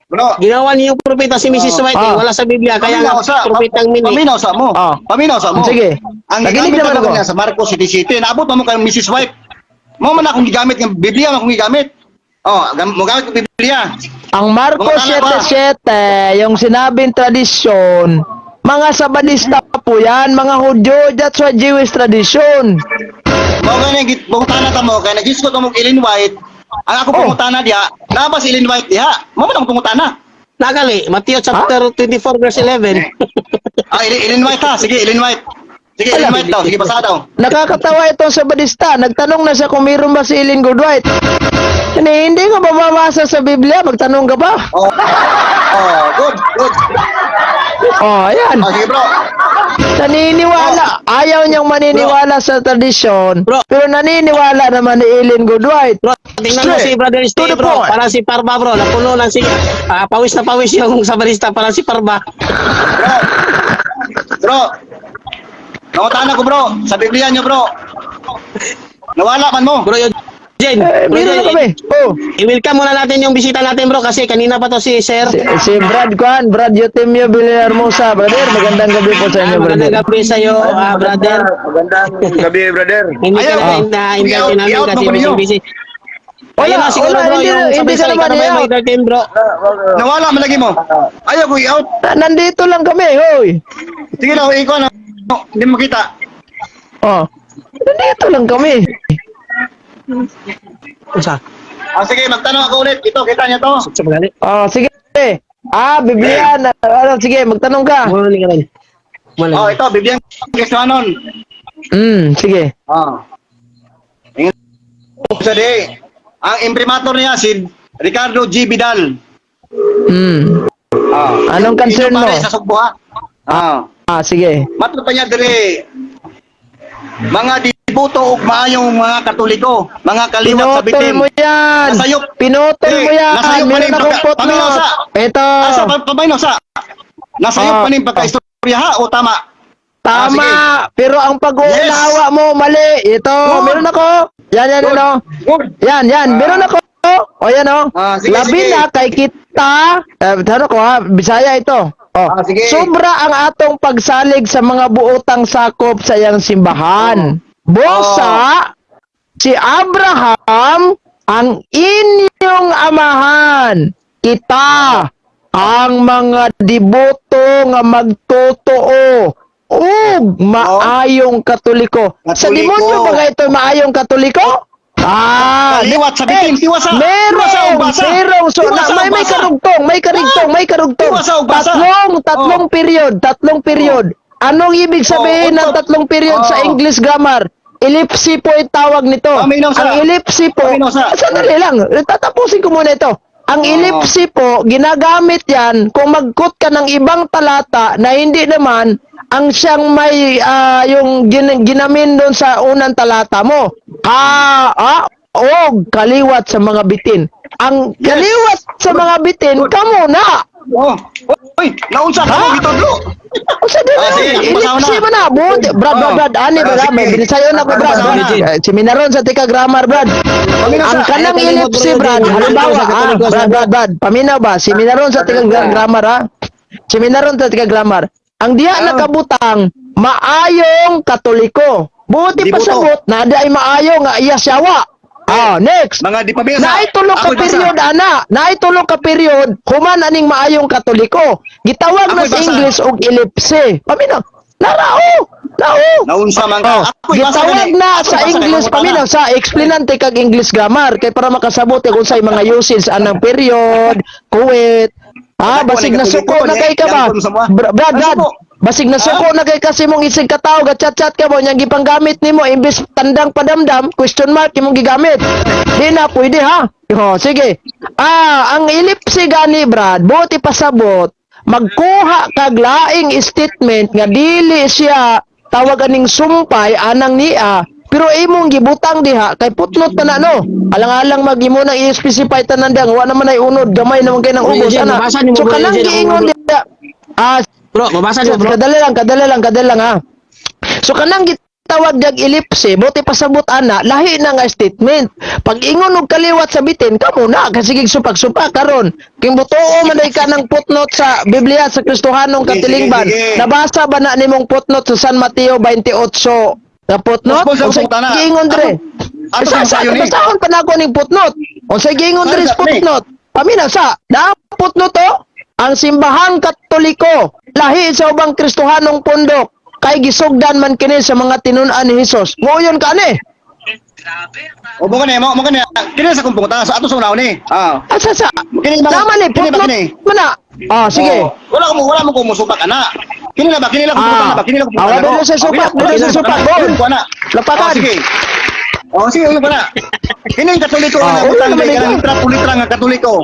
bro. Ginawa niyo yung propeta si Mrs. White, wala sa Biblia, kaya nga propetang mini. Paminaw sa mo. Oh. Paminaw sa mo. Sige. Ang Naginig gigamit naman naman ako. niya sa Marcos City City, naabot mo kay Mrs. White. Mo man akong gigamit ng Biblia, mo akong gigamit. Oh, mo gamit ng Biblia. Ang Marcos Kumakala ba? 7:7, yung sinabing tradisyon, mga Sabadista po yan, mga Hudyo, that's why Jewish tradition. Mo gani pungutana ta mo kay nagisgot mo Ellen White. Ang ako pungutana diha, naba si Ellen White diha. Mo man akong pungutana. Nagali, Matthew chapter 24 verse 11. Ellen White ha, sige Ellen White. Sige Ellen White daw, sige basa daw. Nakakatawa itong Sabadista, nagtanong na siya kung mayroon ba si Eileen Goldwhite. Hindi ko ba mabasa sa Biblia? Magtanong ka ba? Oh. Oh, good, good. Oh, ayan. Oh, sige bro. Naniniwala. Ayaw niyang maniniwala sa tradisyon, Bro. pero naniniwala naman ni Eileen Goldwhite. Bro, tingnan mo si Brother To Steve, the bro. point. Parang si Parba, bro. Napuno lang si pawis na pawis yung Sabadista, parang si Parba. Bro. Nangutana ko bro, sa Biblia niyo bro. Nawala man mo. Bro, Jen, Meron na kami. Oh. i-welcome muna natin yung bisita natin, bro, kasi kanina pa to si Sir. Si Brad Kwan, Brad Eutimio Villarmosa, brother. Magandang gabi po sa inyo, brother. Magandang gabi sa iyo, brother. Magandang gabi, brother. Hindi ka Ayaw, na-invite namin i-out kasi mo ninyo. busy. Wala, Ayun na, siguro, wala, bro, hindi- yung hindi ka sabay-sabay naman ka na ba yung i-out. mag-entertain, bro? Nawala man lagi mo. Ayaw ko i-out. Nandito lang kami, hoy. Sige na, ikaw na. Hindi mo kita. Oh. Nandito lang kami. Isa. Sige, magtanong ako ulit. Ito, kita niyo to. Sa magali. Oh, sige. Biblia na. Sige, magtanong ka. Muna ka rin. Oh, ito, Biblia Kristiyanon. Sige. Ah. Sige. Ang imprimatur niya si Ricardo G. Vidal. Anong concern mo? Sa Sugbo ha. Sige. Matod pa niya dire. Mga dibuto ug maayong mga Katoliko, mga kaliwat sa Pinutol bitin. mo yan. Nasayop. Pinutol mo yan. Nasayop pa Meron rin akong paminaw footnote. sa. Ito. Pabayno sa. Nasayop pa rin pagka-istorya ha o tama? Tama. Pero ang pag-uunawa mo, mali. Ito. Good. Meron ako. Yan, ano. Good. Yan. Meron ako. O, yan, o. Sige, Labi sige. na kay kita. Ano ko, ha? Bisaya ito. Sige. Sobra ang atong pagsalig sa mga buotang sakop sa iyang simbahan. Bosa, si Abraham, ang inyong amahan. Kita, ang mga diboto nga magtotoo ug maayong katoliko. Sa Katoliko. demonyo ba nga ito maayong katoliko? Kaliwat sa bitin, tiwasa. Tiwasa o basa. Merong. So, Tiwasa o may basa. karugtong, may karugtong. Tiwasa o basa. Tatlong period. Anong ibig sabihin ng tatlong period sa English grammar? Ellipse po yung tawag nito. Paminaw sa. Ang ellipse po, Paminaw sa. sandali lang, tatapusin ko muna ito. Ang ellipse po, ginagamit yan kung mag-quote ka ng ibang talata na hindi naman ang siyang may yung ginamin doon sa unang talata mo. Kaliwat sa mga bitin. Ang kaliwat sa mga bitin, kamo na. Oh. Oy, naunsa ka mo bitodlo. O sa dito, sige, basaw na. ilipsi mo na. Brad, ani ba sige. may binisayo na ko, Brad. Basaw na. Seminaron sa tika grammar, Brad. Ang kanang Ayaw ilipsi, mo, Brad. bro, Halimbawa, sa Katoliko, Brad. Paminaw ba? Seminaron sa tika grammar, ha? Seminaron sa tika grammar. Ang diha nakabutang, maayong katoliko. Buti pa Dibuto. sabot, na ay maayo nga iya siyawa. Next. Mga di pa binasa. Naitulog ka Ako'y basa. period, ana. Naitulog ka period, human aning maayong katoliko. Gitawag na Ako'y sa basa. English og ellipse. Paminaw. Narao. Naunsa man ka. Ako'y basa Gitawag gani. na Ako'y sa basa English, gani. paminaw, sa explanante kag English grammar. Kay para makasabot kung sa'y mga usage, anang period, kuwit. Ako, Basig na katoliko suko na ko, kay ka ba? yan po sa mga. Brad. Ano po? Basig na suko na kay kasi mong isig katao, gatchat-chat ka mo, niyang gipanggamit nimo imbis tandang padamdam, question mark imong gigamit. Di na pwede ha. O, sige. Ang ilipsi gani Brad, buti pasabot, magkuha kag laing statement nga dili siya tawag aning sumpay anang niya, pero imong gibutang diha kay putnot pa na no. Alang-alang magimo nang i-specify tanan diha, wa naman ay unod, gamay naman kay nang ubos ana. So kanang giingon diha. Bro, mabasa niyo bro. Kadali lang ha. So kanang gitawag jag elipse, buti pasabot ana, lahi na nga statement. Pag ingon og kaliwat sa bitin, kamo na kasi supak-supak karon. King butuo man day ka ng footnote sa Biblia sa Kristohanong katilingban. Sige. Nabasa ba na nimong footnote sa San Mateo 28 na footnote? Mas O sa punta na. giingon dire. Ato sa sayo ni. Basahon pa na ako ning footnote. O sa giingon dire sa Ano sa- footnote. Paminaw sa na footnote to, ang simbahang Katoliko lahi sa ubang Kristohanong pundok kay gisugdan man kini sa mga tinun-an ni Hesus. Ngoyon ka ni. O mo kani, mo kani. Kini sa kumpong ta sa ato sa unaw ni. Asa sa? Kini ba? Naman ni Kini ba footnote. kini? Mana? Sige. Wala mo ko musubak ana. Kini na ba? Kini lang ko Kini lang ko. Awa dito sa supak, dito sa supak. Go. Lapakan. Sige. Sige, yun pala. Kini Katoliko nga butang kay kanang litra nga Katoliko.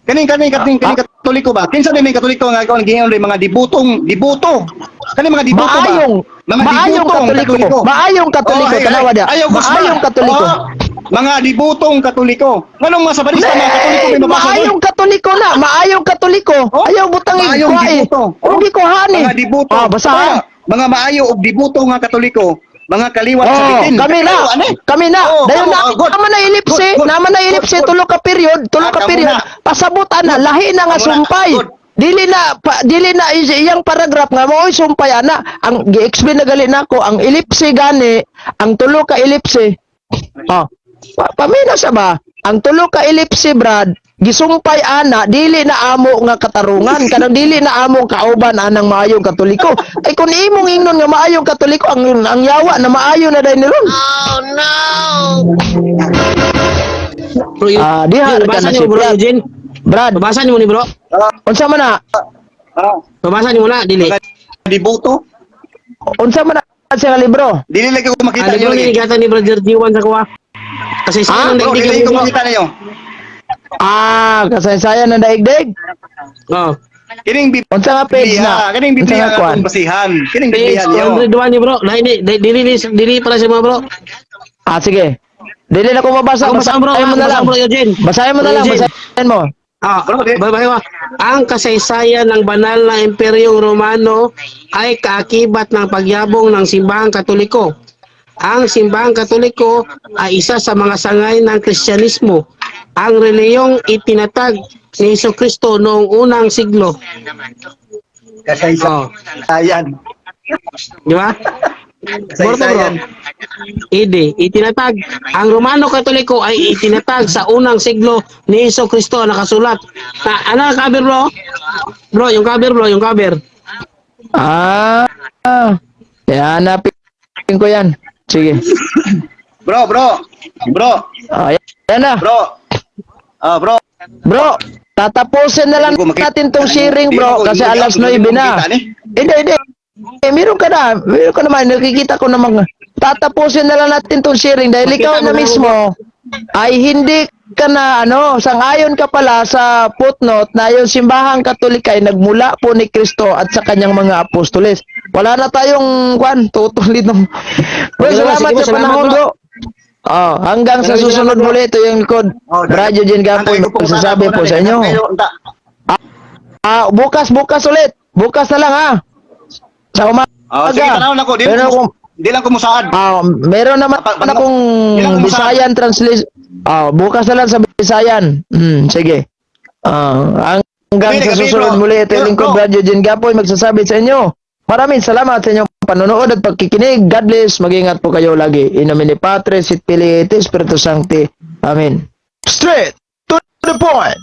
Kani Katoliko ba? Kinsa din Katoliko nga ikaw giingon rin mga dibuto. Kani mga dibuto ba? Maayong Katoliko. Maayong Katoliko tanawa dia. Maayong Katoliko. Mga dibutong Katoliko. Nganong masabarista mga Katoliko may mabasa doon? Maayong Katoliko na, maayong Katoliko. Ayaw butang Maayong ikuha dibuto. Huwag ikuhanin. Mga dibuto. Basahan. Mga maayo og dibuto nga Katoliko. Mga kaliwat sa bitin. Kami na. Dayon na, naman na ilipsi, naman na ilipsi, tulo ka period, pasabutan na, lahi na nga sumpay. Dili na iyang paragraph nga mo sumpay ana. Ang gi-explain na gali nako, ang ilipsi gani, ang tulo ka ilipsi. Pamina sa ba? Ang tulo ka ilipsi Brad, gisumpay ana, dili na amo nga katarungan, kanang dili na amo kauban anang maayong Katoliko. Ay kung imong ingnon nga maayong Katoliko, ang yawa na maayo na dahil nilon. Bro, Diha ka mabasa na si niyo bro Brad. Eugene. Brad, Mabasa niyo ni bro. unsa man na? Mabasa niyo na dili. Dibuto. Unsa man na sa libro? Dili lagi ko makita Ano niyo yung lagi. nigatan ni Brother Diwan sa kuha? Kasi sa nang Bro, daigdig dili yung ko bro. makita niyo. Kasaysayan na daigdig. Oh. Kining Unsa nga page Biblia, na? kining Unsa Biblia nga nga kwan? akong basihan. Kining Page Biblia niyo. 201 ni bro. Dili para sa mga bro. Sige. Dili na ko mabasa. Basahin bro. Basahin mo na lang. Bro Eugene. Basahin mo na lang. Eugene. Basahin mo. Babae. Ang kasaysayan ng banal na Imperyong Romano ay kaakibat ng pagyabong ng simbahang Katoliko. Ang simbahang Katoliko ay isa sa mga sangay ng Kristyanismo. Ang reliyong itinatag ni Jesucristo noong unang siglo. Kasaysayan. Di ba? Kasaysayan. Itinatag. Ang Romano Katoliko ay itinatag sa unang siglo ni Jesucristo nakasulat. Ano ang cover bro? Bro, yung cover. Hanapin ko yan. Sige. Bro. Yan na. Bro, Bro, tatapusin na lang natin tong sharing bro kasi alas 9 na. Hindi. Meron ka naman, nakikita ko naman. Tatapusin na lang natin tong sharing dahil ikaw na mismo ay hindi ka na sangayon ka pala sa footnote na yung simbahang Katolika ay nagmula po ni Kristo at sa kanyang mga apostoles. Wala na tayong tutuloy nung. Well, salamat sa panahon bro. Hanggang sa susunod muli, ito yung likod. Brad Eugene Gapoy, magsasabi po sa inyo. Bukas ulit. Bukas na lang ha. Sa umaga. Sige, tanawin ako. Di lang kumusaad. Meron naman akong Bisayan translation. Bukas na lang sa Bisayan. Sige. Hanggang sa susunod muli, ito yung lingkod. Brad Eugene Gapoy, magsasabi sa inyo. Maraming salamat sa inyong panonood at pagkikinig. God bless. Mag-ingat po kayo lagi. In nomine Patris et Filii et Spiritus Sancti. Amen. Straight to the point.